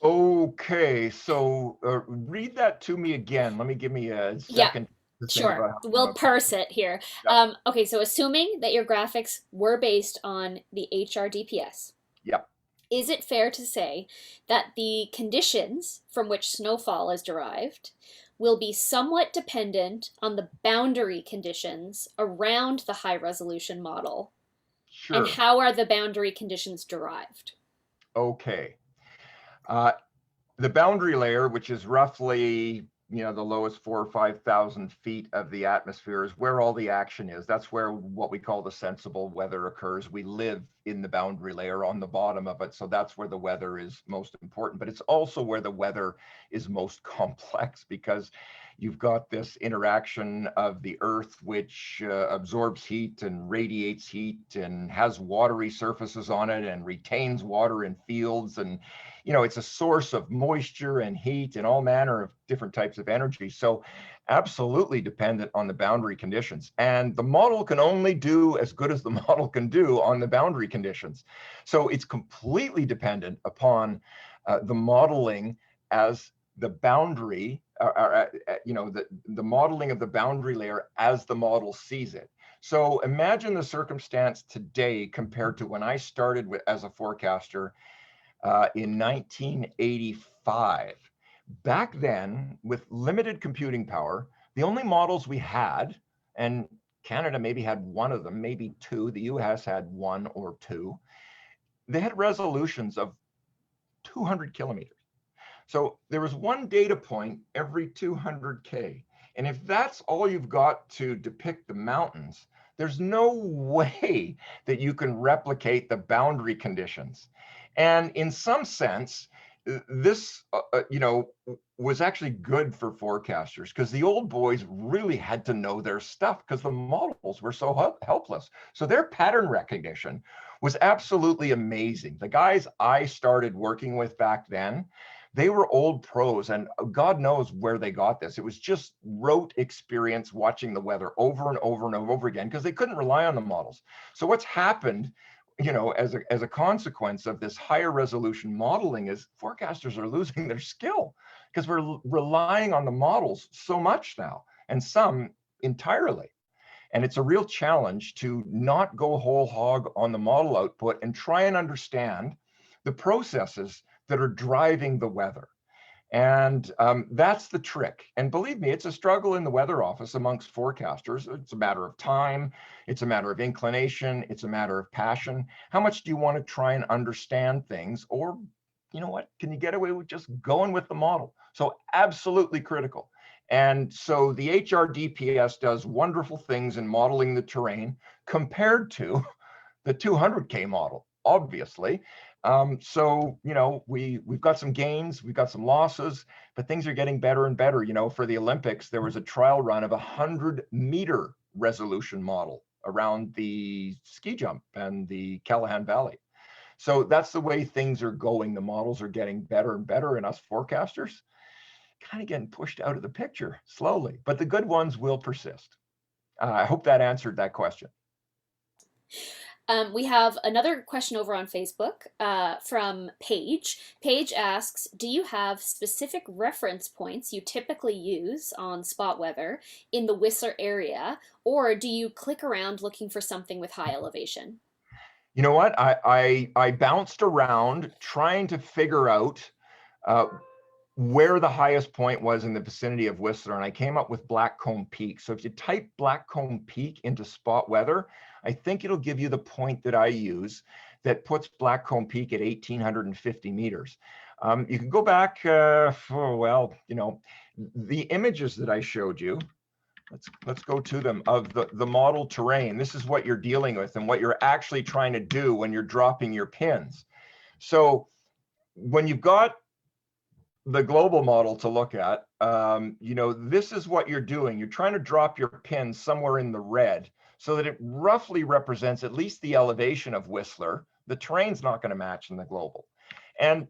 Okay. So read that to me again. Let me give me a Yeah, second to think sure. about how I'm We'll approaching parse it here. it. Yep. Okay, so assuming that your graphics were based on the HRDPS, Yep. is it fair to say that the conditions from which snowfall is derived will be somewhat dependent on the boundary conditions around the high resolution model? And Sure. how are the boundary conditions derived? Okay. Uh, the boundary layer, which is roughly, the lowest 4,000 or 5,000 feet of the atmosphere, is where all the action is. That's where what we call the sensible weather occurs. We live in the boundary layer on the bottom of it. So that's where the weather is most important. But it's also where the weather is most complex because you've got this interaction of the earth, which absorbs heat and radiates heat and has watery surfaces on it and retains water in fields. And it's a source of moisture and heat and all manner of different types of energy. So absolutely dependent on the boundary conditions. And the model can only do as good as the model can do on the boundary conditions. So it's completely dependent upon the modeling as the boundary, the modeling of the boundary layer as the model sees it. So imagine the circumstance today compared to when I started as a forecaster in 1985. Back then, with limited computing power, the only models we had, and Canada maybe had one of them, maybe two, the US had one or two, they had resolutions of 200 kilometers. So there was one data point every 200K. And if that's all you've got to depict the mountains, There's no way that you can replicate the boundary conditions. And in some sense, this, was actually good for forecasters because the old boys really had to know their stuff because the models were so helpless. So their pattern recognition was absolutely amazing. The guys I started working with back then, they were old pros, and God knows where they got this. It was just rote experience watching the weather over and over and over again because they couldn't rely on the models. So what's happened, as a consequence of this higher resolution modeling, is forecasters are losing their skill because we're relying on the models so much now, and some entirely. And it's a real challenge to not go whole hog on the model output and try and understand the processes that are driving the weather. And that's the trick. And believe me, it's a struggle in the weather office amongst forecasters. It's a matter of time. It's a matter of inclination. It's a matter of passion. How much do you want to try and understand things? Or, you know what, can you get away with just going with the model? So absolutely critical. And so the HRDPS does wonderful things in modeling the terrain compared to the 200K model, obviously. So, we've got some gains, we've got some losses, but things are getting better and better. For the Olympics, there was a trial run of a 100-meter resolution model around the ski jump and the Callahan Valley. So that's the way things are going. The models are getting better and better, and us forecasters kind of getting pushed out of the picture slowly, but the good ones will persist. I hope that answered that question. We have another question over on Facebook from Paige. Paige asks, do you have specific reference points you typically use on spot weather in the Whistler area, or do you click around looking for something with high elevation? You know what? I bounced around trying to figure out uh, where the highest point was in the vicinity of Whistler, and I came up with Blackcomb Peak. So if you type Blackcomb Peak into spot weather, I think it'll give you the point that I use that puts Blackcomb Peak at 1,850 meters. You can go back, the images that I showed you, let's go to them, of the model terrain. This is what you're dealing with and what you're actually trying to do when you're dropping your pins. So when you've got the global model to look at, this is what you're doing. You're trying to drop your pin somewhere in the red so that it roughly represents at least the elevation of Whistler. The terrain's not going to match in the global. And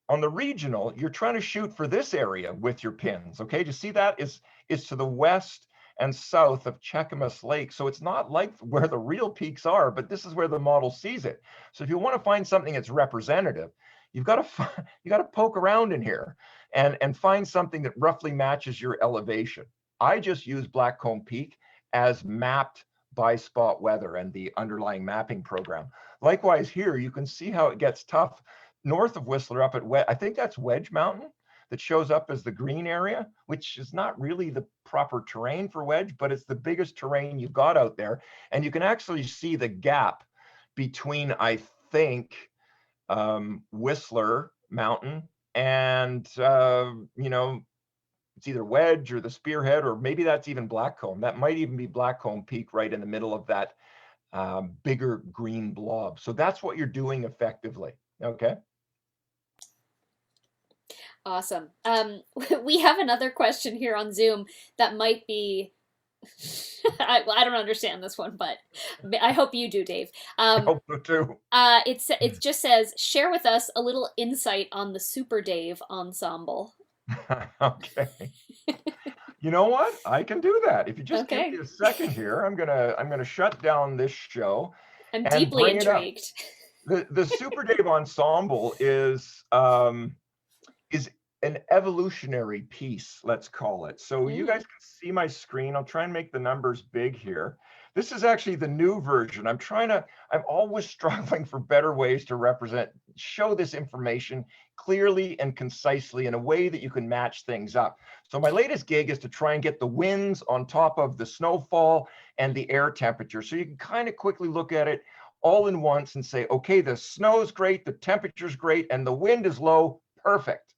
on the regional, you're trying to shoot for this area with your pins. Okay, do you see that is to the west and south of Cheakamus Lake. So it's not like where the real peaks are, but this is where the model sees it. So if you want to find something that's representative, you've got to poke around in here and find something that roughly matches your elevation. I just use Blackcomb Peak as mapped by spot weather and the underlying mapping program. Likewise here, you can see how it gets tough north of Whistler up at I think that's Wedge Mountain that shows up as the green area, which is not really the proper terrain for Wedge, but it's the biggest terrain you've got out there. And you can actually see the gap between, I think, Whistler Mountain and, it's either Wedge or the Spearhead, or maybe that's even Blackcomb. That might even be Blackcomb Peak right in the middle of that bigger green blob. So that's what you're doing effectively. Okay. Awesome. We have another question here on Zoom that might be. I don't understand this one, but I hope you do, Dave. I hope so too. It just says, share with us a little insight on the Super Dave ensemble. Okay. You know what? I can do that. If you just give Okay, me a second here, I'm gonna shut down this show I'm and deeply bring it up. intrigued. The Super Dave ensemble is an evolutionary piece, let's call it. So you guys Mm. can see my screen. I'll try and make the numbers big here. This is actually the new version. I'm always struggling for better ways to show this information clearly and concisely in a way that you can match things up. So my latest gig is to try and get the winds on top of the snowfall and the air temperature. So you can kind of quickly look at it all in once and say, okay, the snow's great, the temperature's great, and the wind is low, perfect.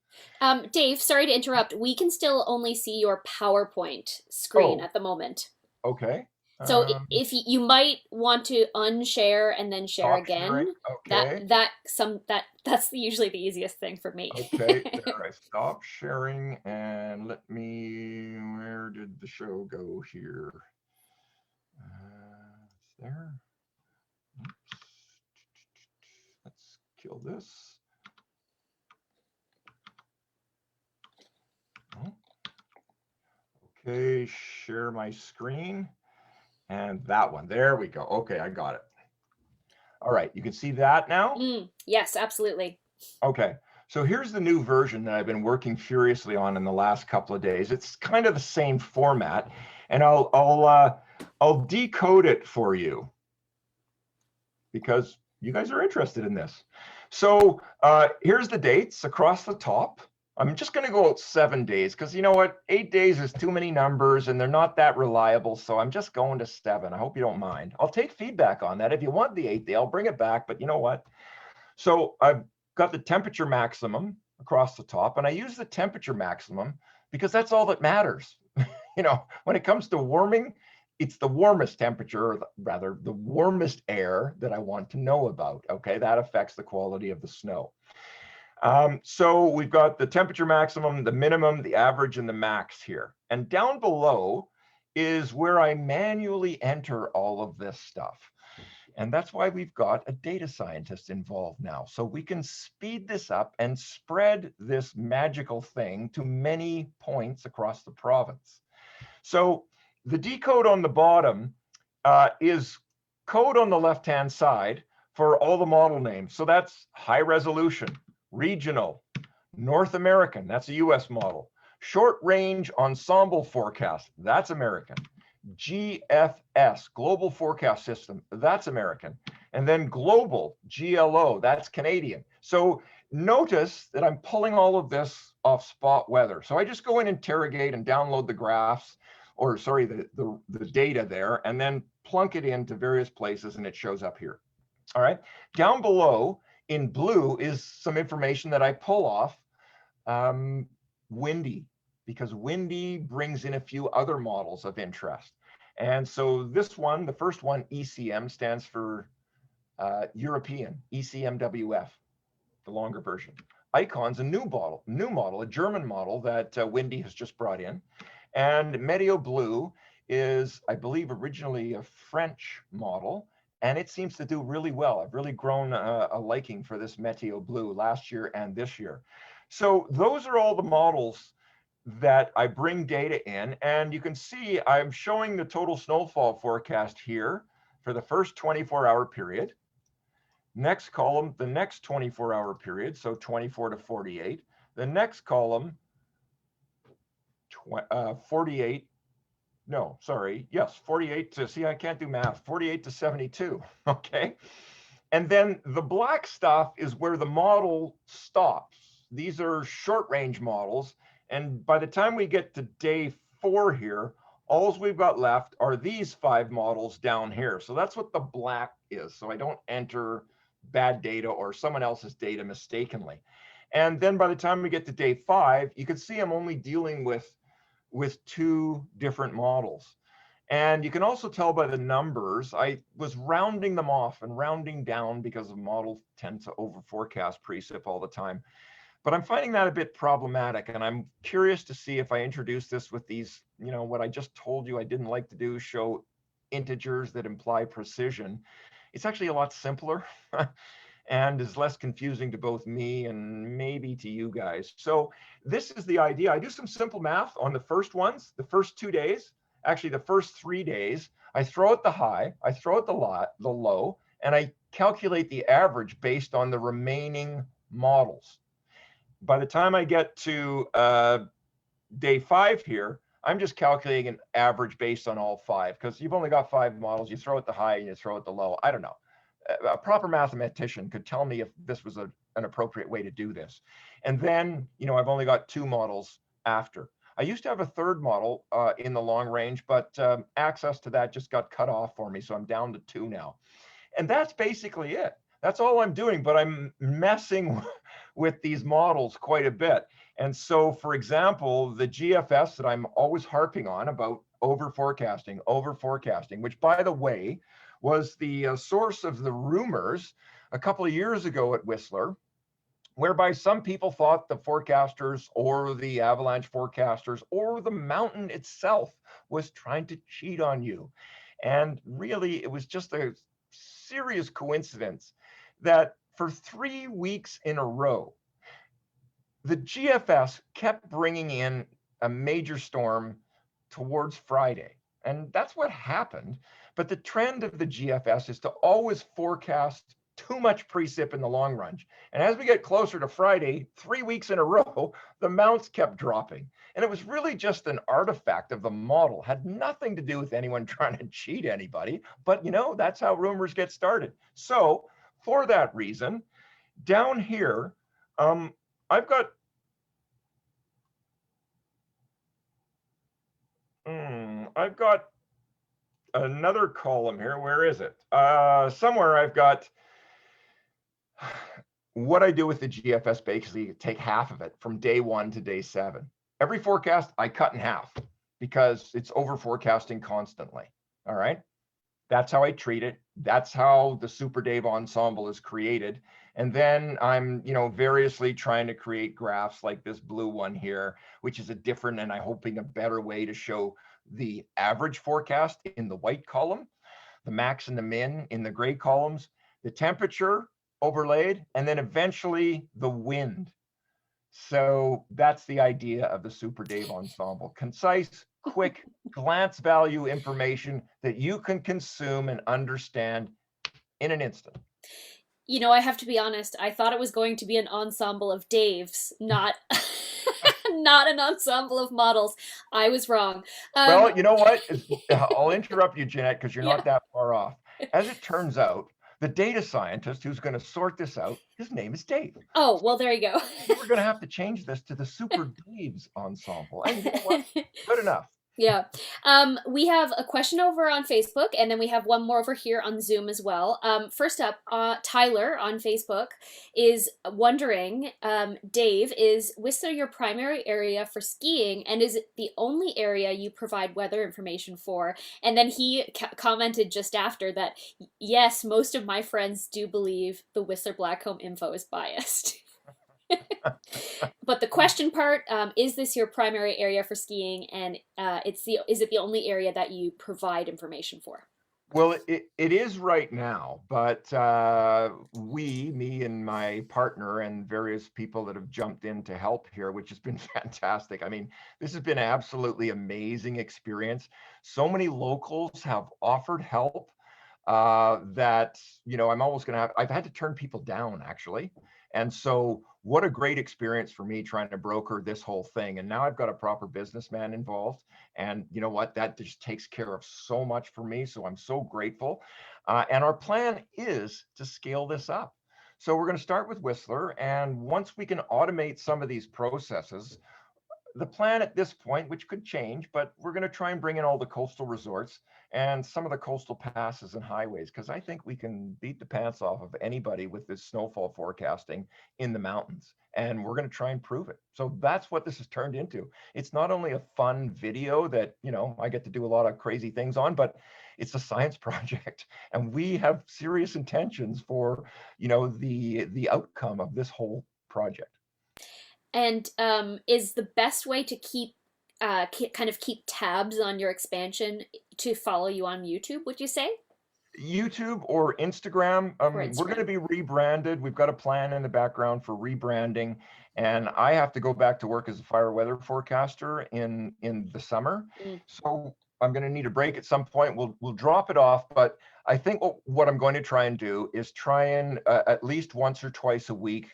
Dave, sorry to interrupt. We can still only see your PowerPoint screen Oh, at the moment. okay. So Um, if you might want to unshare and then share Stop sharing. again, Okay. that's usually the easiest thing for me. Okay. There, I stopped sharing, and let me. Where did the show go here? It's there. Oops. Let's kill this. Oh, okay, share my screen. And that one. There we go. Okay, I got it. All right, you can see that now? Yes, absolutely. Okay, so here's the new version that I've been working furiously on in the last couple of days. It's kind of the same format, and I'll decode it for you because you guys are interested in this. So here's the dates across the top. I'm just going to go out 7 days because you know what? 8 days is too many numbers and they're not that reliable. So I'm just going to 7. I hope you don't mind. I'll take feedback on that. If you want the 8 day, I'll bring it back. But you know what? So I've got the temperature maximum across the top, and I use the temperature maximum because that's all that matters. When it comes to warming, it's the warmest temperature, or rather the warmest air that I want to know about. Okay, that affects the quality of the snow. So we've got the temperature maximum, the minimum, the average, and the max here. And down below is where I manually enter all of this stuff. And that's why we've got a data scientist involved now. So we can speed this up and spread this magical thing to many points across the province. So the decode on the bottom is code on the left-hand side for all the model names. So that's high resolution, regional, North American, that's a US model. Short range ensemble forecast, that's American. GFS, Global Forecast System, that's American. And then global, GLO, that's Canadian. So notice that I'm pulling all of this off spot weather. So I just go in, interrogate, and download the graphs, or sorry, the data there, and then plunk it into various places, and it shows up here. All right. Down below in blue is some information that I pull off Windy, because Windy brings in a few other models of interest. And so this one, the first one, ECM, stands for European, ECMWF, the longer version. Icon's a new model, a German model that Windy has just brought in. And Meteo Blue is, I believe, originally a French model, and it seems to do really well. I've really grown a liking for this Meteo Blue last year and this year. So those are all the models that I bring data in, and you can see I'm showing the total snowfall forecast here for the first 24-hour period. Next column, the next 24-hour period, so 24 to 48. The next column, 48, no, sorry, yes, 48 to, see, I can't do math, 48 to 72, okay? And then the black stuff is where the model stops. These are short range models. And by the time we get to day 4 here, all we've got left are these 5 models down here. So that's what the black is. So I don't enter bad data or someone else's data mistakenly. And then by the time we get to day 5, you can see I'm only dealing with 2 different models. And you can also tell by the numbers, I was rounding them off and rounding down because the models tend to over forecast precip all the time. But I'm finding that a bit problematic. And I'm curious to see if I introduce this with these, what I just told you I didn't like to do, show integers that imply precision. It's actually a lot simpler and is less confusing to both me and maybe to you guys. So this is the idea. I do some simple math on the first ones, the first 2 days. Actually, the first 3 days, I throw out the high, I throw out the low, and I calculate the average based on the remaining models. By the time I get to day 5 here, I'm just calculating an average based on all 5, because you've only got 5 models. You throw out the high and you throw out the low. I don't know. A proper mathematician could tell me if this was an appropriate way to do this. And then, I've only got 2 models after. I used to have a 3rd model in the long range, but access to that just got cut off for me. So I'm down to 2 now. And that's basically it. That's all I'm doing, but I'm messing with these models quite a bit. And so, for example, the GFS that I'm always harping on about over forecasting, which, by the way, was the source of the rumors a couple of years ago at Whistler, whereby some people thought the forecasters or the avalanche forecasters or the mountain itself was trying to cheat on you. And really, it was just a serious coincidence that for 3 weeks in a row, the GFS kept bringing in a major storm towards Friday. And that's what happened. But the trend of the GFS is to always forecast too much precip in the long run. And as we get closer to Friday, 3 weeks in a row, the mounts kept dropping. And it was really just an artifact of the model, had nothing to do with anyone trying to cheat anybody. But that's how rumors get started. So for that reason, down here, I've got another column here. Where is it? Somewhere I've got what I do with the GFS. Basically, take half of it from day 1 to day 7. Every forecast I cut in half because it's over forecasting constantly. All right. That's how I treat it. That's how the Super Dave ensemble is created. And then I'm, variously trying to create graphs like this blue one here, which is a different and I'm hoping a better way to show the average forecast in the white column, the max and the min in the gray columns, the temperature overlaid, and then eventually the wind. So that's the idea of the Super Dave ensemble. Concise, quick, glance value information that you can consume and understand in an instant. I have to be honest, I thought it was going to be an ensemble of Daves, not not an ensemble of models. I was wrong. Well, you know what? I'll interrupt you, Jeanette, because you're Yeah. not that far off. As it turns out, the data scientist who's going to sort this out, his name is Dave. Oh, well, there you go. We're going to have to change this to the Super Dave's ensemble. And you know what? Good enough. Yeah. We have a question over on Facebook, and then we have one more over here on Zoom as well. First up, Tyler on Facebook is wondering, Dave, is Whistler your primary area for skiing, and is it the only area you provide weather information for? And then he commented just after that, yes, most of my friends do believe the Whistler Blackcomb info is biased. But the question part, is this your primary area for skiing, and is it the only area that you provide information for? Well, it is right now, but me and my partner and various people that have jumped in to help here, which has been fantastic. I mean, this has been absolutely amazing experience. So many locals have offered help that, I'm almost going to I've had to turn people down actually. And so what a great experience for me trying to broker this whole thing. And now I've got a proper businessman involved. And you know what? That just takes care of so much for me. So I'm so grateful. And our plan is to scale this up. So we're going to start with Whistler. And once we can automate some of these processes, the plan at this point, which could change, but we're going to try and bring in all the coastal resorts and some of the coastal passes and highways, because I think we can beat the pants off of anybody with this snowfall forecasting in the mountains. And we're going to try and prove it. So that's what this has turned into. It's not only a fun video that, I get to do a lot of crazy things on, but it's a science project. And we have serious intentions for, the outcome of this whole project. And is the best way to kind of keep tabs on your expansion to follow you on YouTube, would you say? YouTube or Instagram. Or We're going to Instagram? be rebranded. We've got a plan in the background for rebranding, and I have to go back to work as a fire weather forecaster in the summer. Mm. So I'm going to need a break at some point. We'll drop it off, but I think what I'm going to try and do is try and at least once or twice a week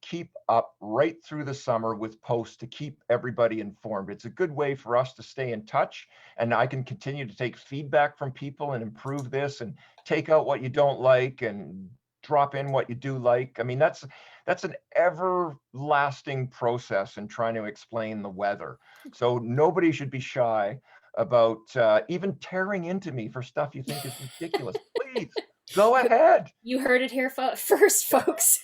keep up right through the summer with posts to keep everybody informed. It's a good way for us to stay in touch, and I can continue to take feedback from people and improve this and take out what you don't like and drop in what you do like. I mean, that's an everlasting process in trying to explain the weather. So nobody should be shy about even tearing into me for stuff you think is ridiculous. Please Go ahead. You heard it here first, folks.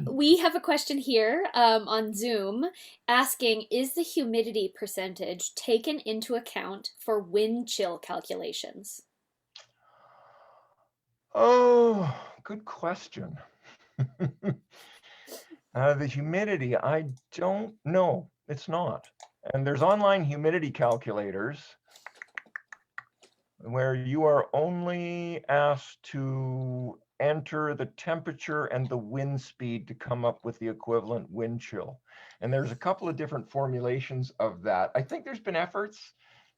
We have a question here on Zoom asking, is the humidity percentage taken into account for wind chill calculations? Oh, good question. The humidity, I don't know. It's not. And there's online humidity calculators where you are only asked to enter the temperature and the wind speed to come up with the equivalent wind chill. And there's a couple of different formulations of that. I think there's been efforts.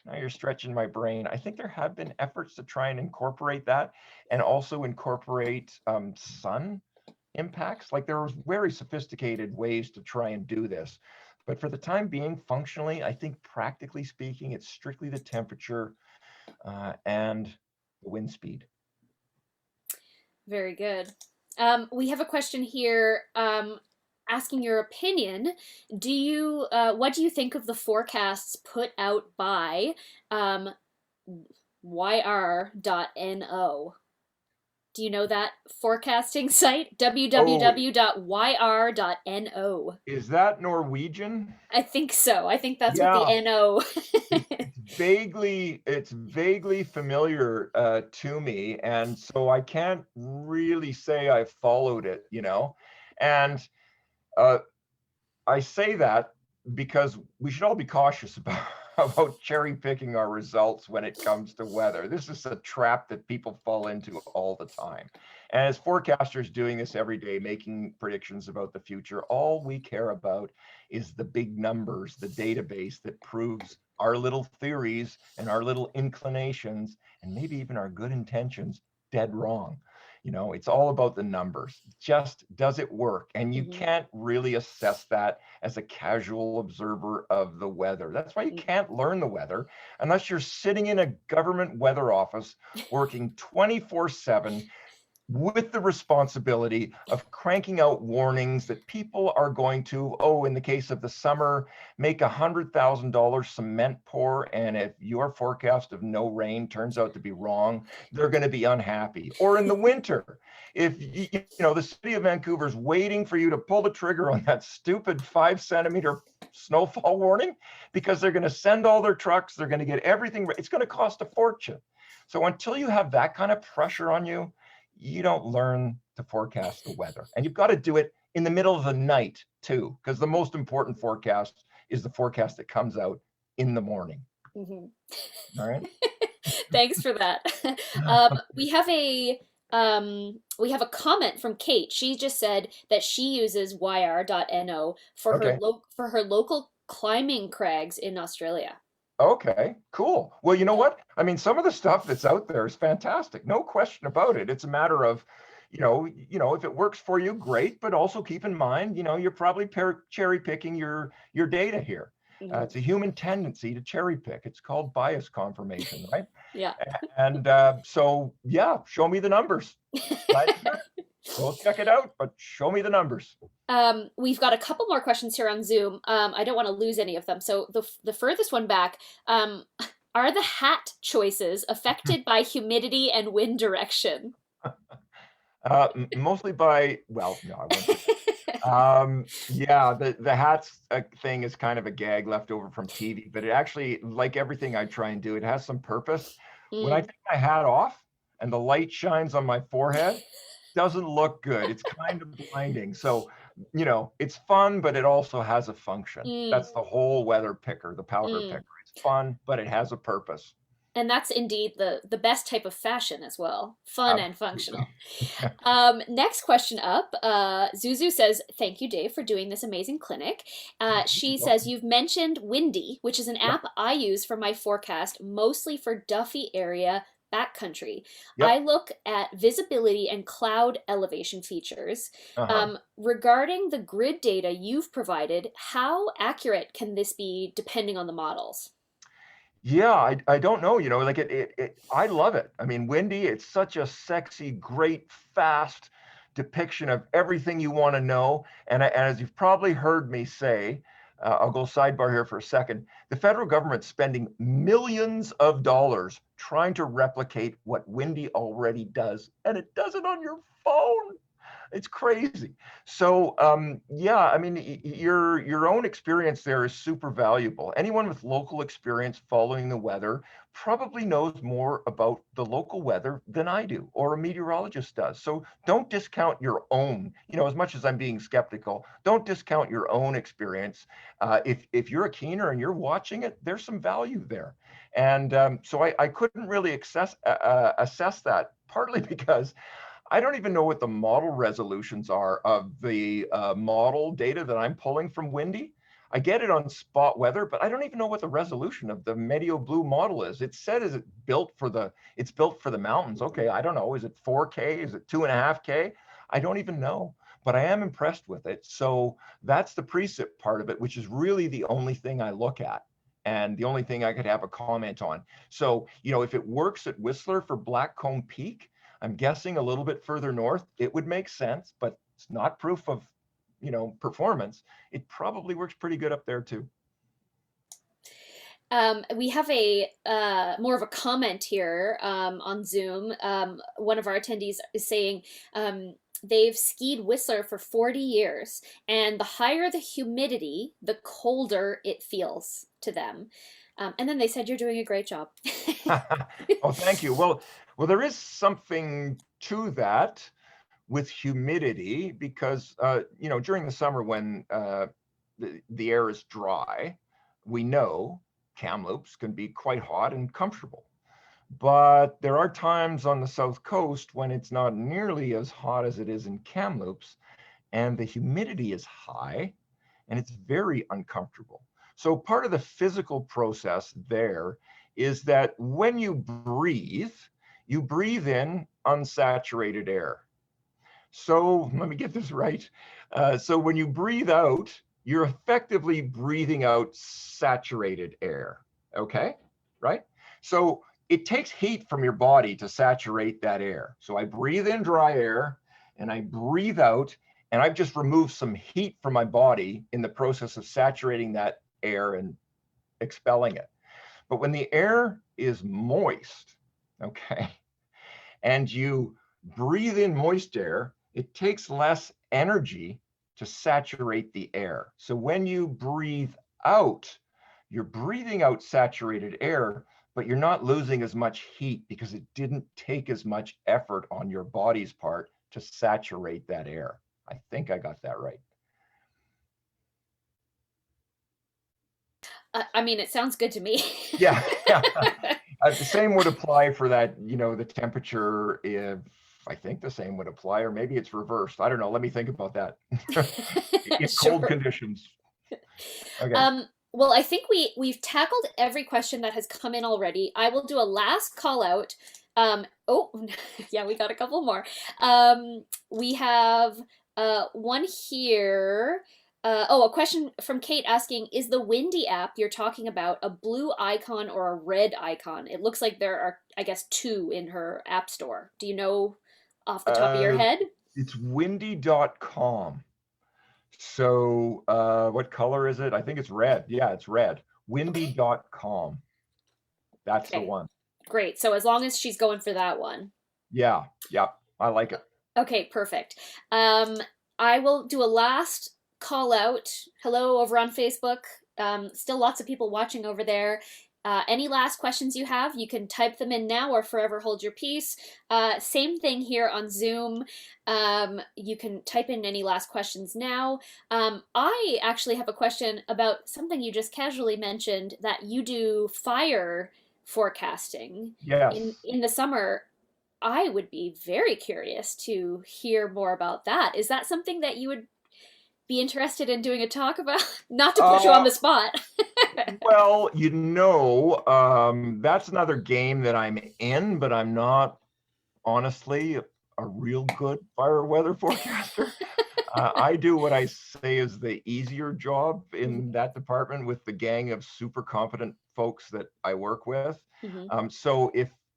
Now you're stretching my brain. I think there have been efforts to try and incorporate that and also incorporate sun impacts. Like there are very sophisticated ways to try and do this. But for the time being, functionally, I think practically speaking, it's strictly the temperature and the wind speed. Very good. We have a question here asking your opinion. What do you think of the forecasts put out by yr.no? Do you know that forecasting site? Oh, www.yr.no. is that Norwegian? I think so. I think that's what the Yeah, NO. it's vaguely familiar to me, and so I can't really say I've followed it, And uh, I say that because we should all be cautious about, about cherry picking our results when it comes to weather. This is a trap that people fall into all the time. And as forecasters doing this every day, making predictions about the future, all we care about is the big numbers, the database that proves our little theories and our little inclinations, and maybe even our good intentions, dead wrong. It's all about the numbers. Just does it work? And you Mhm. can't really assess that as a casual observer of the weather. That's why you can't learn the weather unless you're sitting in a government weather office working 24/7 with the responsibility of cranking out warnings that people are going to, oh, in the case of the summer, make $100,000 cement pour. And if your forecast of no rain turns out to be wrong, they're going to be unhappy. Or in the winter, if the city of Vancouver is waiting for you to pull the trigger on that stupid 5 centimeter snowfall warning because they're going to send all their trucks, they're going to get everything. It's going to cost a fortune. So until you have that kind of pressure on you, you don't learn to forecast the weather. And you've got to do it in the middle of the night too, because the most important forecast is the forecast that comes out in the morning. Mhm. All right. Thanks for that. We have a comment from Kate. She just said that she uses yr.no for Okay. for her local climbing crags in Australia. Okay, cool. Well, you know what? I mean, some of the stuff that's out there is fantastic. No question about it. It's a matter of, if it works for you, great, but also keep in mind, you're probably cherry picking your data here. Mhm. It's a human tendency to cherry pick. It's called bias confirmation, right? Yeah. And so, yeah, show me the numbers. Pleasure. Go check it out, but show me the numbers. We've got a couple more questions here on Zoom. I don't want to lose any of them. So the furthest one back, are the hat choices affected by humidity and wind direction? Mostly by, well, no, I won't say that. Yeah, the hats thing is kind of a gag left over from TV, but it actually, like everything I try and do, it has some purpose. When I Mm, take my hat off and the light shines on my forehead, doesn't look good. It's kind of blinding. So, it's fun, but it also has a function. mm, That's the whole weather picker, the powder mm. picker. It's fun, but it has a purpose. And that's indeed the best type of fashion as well. Fun and Absolutely. functional. Next question up. Zuzu says, "Thank you, Dave, for doing this amazing clinic." She says, "You've mentioned Windy, which is an Yep. app I use for my forecast, mostly for Duffy area backcountry. I Yep. look at visibility and cloud elevation features. Uh-huh. Regarding the grid data you've provided, how accurate can this be depending on the models?" Yeah, I don't know, like I love it. I mean, Windy, it's such a sexy, great, fast depiction of everything you want to know. And as you've probably heard me say, I'll go sidebar here for a second. The federal government's spending millions of dollars trying to replicate what Windy already does, and it does it on your phone. It's crazy. So yeah, I mean, your own experience there is super valuable. Anyone with local experience following the weather probably knows more about the local weather than I do, or a meteorologist does. So don't discount your own. As much as I'm being skeptical, don't discount your own experience. If you're a keener and you're watching it, there's some value there. And so I couldn't really assess that, partly because I don't even know what the model resolutions are of the model data that I'm pulling from Windy. I get it on spot weather, but I don't even know what the resolution of the Meteo Blue model is. It said it's built for the mountains. Okay, I don't know. Is it 4K? Is it 2.5K? I don't even know, but I am impressed with it. So that's the precip part of it, which is really the only thing I look at and the only thing I could have a comment on. So, if it works at Whistler for Blackcomb Peak, I'm guessing a little bit further north, it would make sense, but it's not proof of, performance. It probably works pretty good up there too. We have a more of a comment here on Zoom. One of our attendees is saying they've skied Whistler for 40 years, and the higher the humidity, the colder it feels to them. And then they said, "You're doing a great job." Oh, thank you. Well, there is something to that with humidity because, during the summer when the air is dry, we know Kamloops can be quite hot and comfortable. But there are times on the South Coast when it's not nearly as hot as it is in Kamloops, and the humidity is high and it's very uncomfortable. So part of the physical process there is that when you breathe in unsaturated air. So let me get this right. So when you breathe out, you're effectively breathing out saturated air. Okay, right? So it takes heat from your body to saturate that air. So I breathe in dry air and I breathe out, and I've just removed some heat from my body in the process of saturating that air and expelling it. But when the air is moist, okay, and you breathe in moist air, it takes less energy to saturate the air. So when you breathe out, you're breathing out saturated air, but you're not losing as much heat because it didn't take as much effort on your body's part to saturate that air. I think I got that right. I mean, it sounds good to me. Yeah, yeah. The same would apply for that, the temperature. If I think the same would apply, or maybe it's reversed. I don't know. Let me think about that. In cold Sure. conditions. Okay. Well, I think we've tackled every question that has come in already. I will do a last call out. Oh, yeah, we got a couple more. We have one here. A question from Kate asking, is the Windy app you're talking about a blue icon or a red icon? It looks like there are, I guess, two in her app store. Do you know off the top of your Uh, head? it's windy.com. So what color is it? I think it's red. Yeah, it's red. Okay, Windy.com. That's the okay, one. great. So as long as she's going for that one. Yeah, yeah. I like it. Okay, perfect. Um, I will do a last call out. Hello over on Facebook. Still lots of people watching over there. Any last questions you have, you can type them in now or forever hold your peace. Same thing here on Zoom. You can type in any last questions now. I actually have a question about something you just casually mentioned, that you do fire forecasting Yes. in the summer. I would be very curious to hear more about that. Is that something that you would be interested in doing a talk about? Not to put you on Uh, the spot. well, that's another game that I'm in, but I'm not honestly a real good fire weather forecaster. I do what I say is the easier job in that department with the gang of super competent folks that I work with. Mhm. So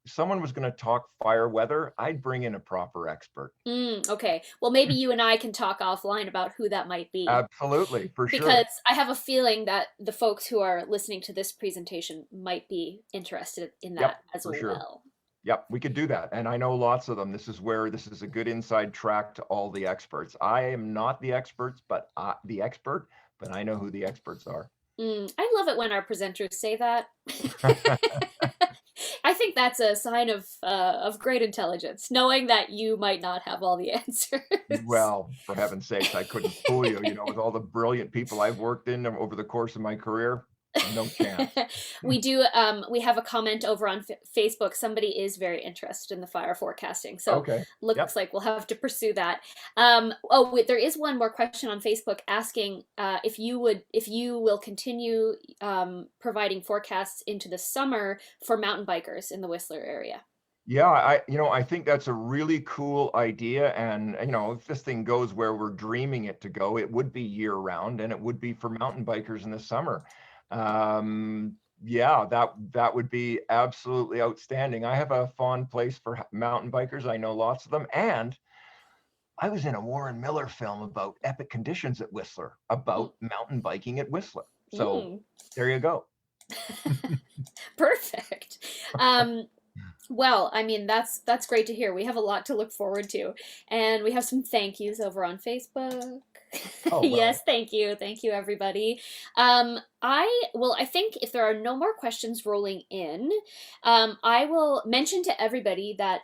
someone was going to talk fire weather, I'd bring in a proper expert. Okay. Well, maybe you and I can talk offline about who that might be, Absolutely, for because sure. I have a feeling that the folks who are listening to this presentation might be interested in that Yep, as for sure. well. Yep, we could do that. And I know lots of them. This is a good inside track to all the experts. I am not the expert, but I know who the experts are. I love it when our presenters say that. I think that's a sign of great intelligence, knowing that you might not have all the answers. Well, for heaven's sakes, I couldn't fool you, with all the brilliant people I've worked in over the course of my career, no chance. We have a comment over on Facebook. Somebody is very interested in the fire forecasting, so Okay. looks Yep. like we'll have to pursue that. Oh wait, there is one more question on Facebook asking if you will continue providing forecasts into the summer for mountain bikers in the Whistler area. Yeah, I think that's a really cool idea. And, if this thing goes where we're dreaming it to go, it would be year round and it would be for mountain bikers in the summer. Yeah, that would be absolutely outstanding. I have a fond place for mountain bikers. I know lots of them. And I was in a Warren Miller film about epic conditions at Whistler, about mountain biking at Whistler. So Mm, there you go. perfect. Um, Well, I mean that's great to hear. We have a lot to look forward to, and we have some thank yous over on Facebook. Oh, Yes, well, thank you, everybody. I think if there are no more questions rolling in, I will mention to everybody that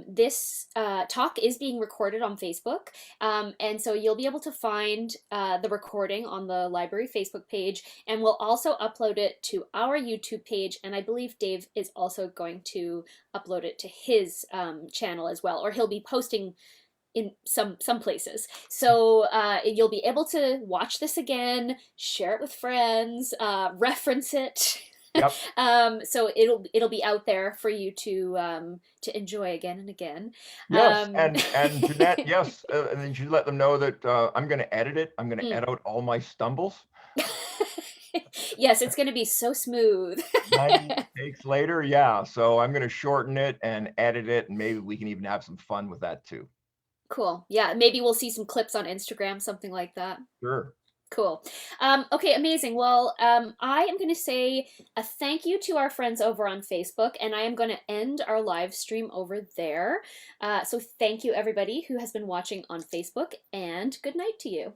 this talk is being recorded on Facebook, and so you'll be able to find the recording on the library Facebook page, and we'll also upload it to our YouTube page, and I believe Dave is also going to upload it to his channel as well, or he'll be posting in some places. So you'll be able to watch this again, share it with friends, reference it. yep. So it'll be out there for you to enjoy again and again. Yes, Um, and Jeanette, yes, and then you let them know that I'm going to edit it. I'm going to mm. edit out all my stumbles. Yes, it's going to be so smooth. 90 takes later, yeah. So I'm going to shorten it and edit it, and maybe we can even have some fun with that too. Cool. Yeah, maybe we'll see some clips on Instagram, something like that. Sure. Cool. Okay, amazing. Well, I am going to say a thank you to our friends over on Facebook, and I am going to end our live stream over there. So thank you, everybody who has been watching on Facebook, and good night to you.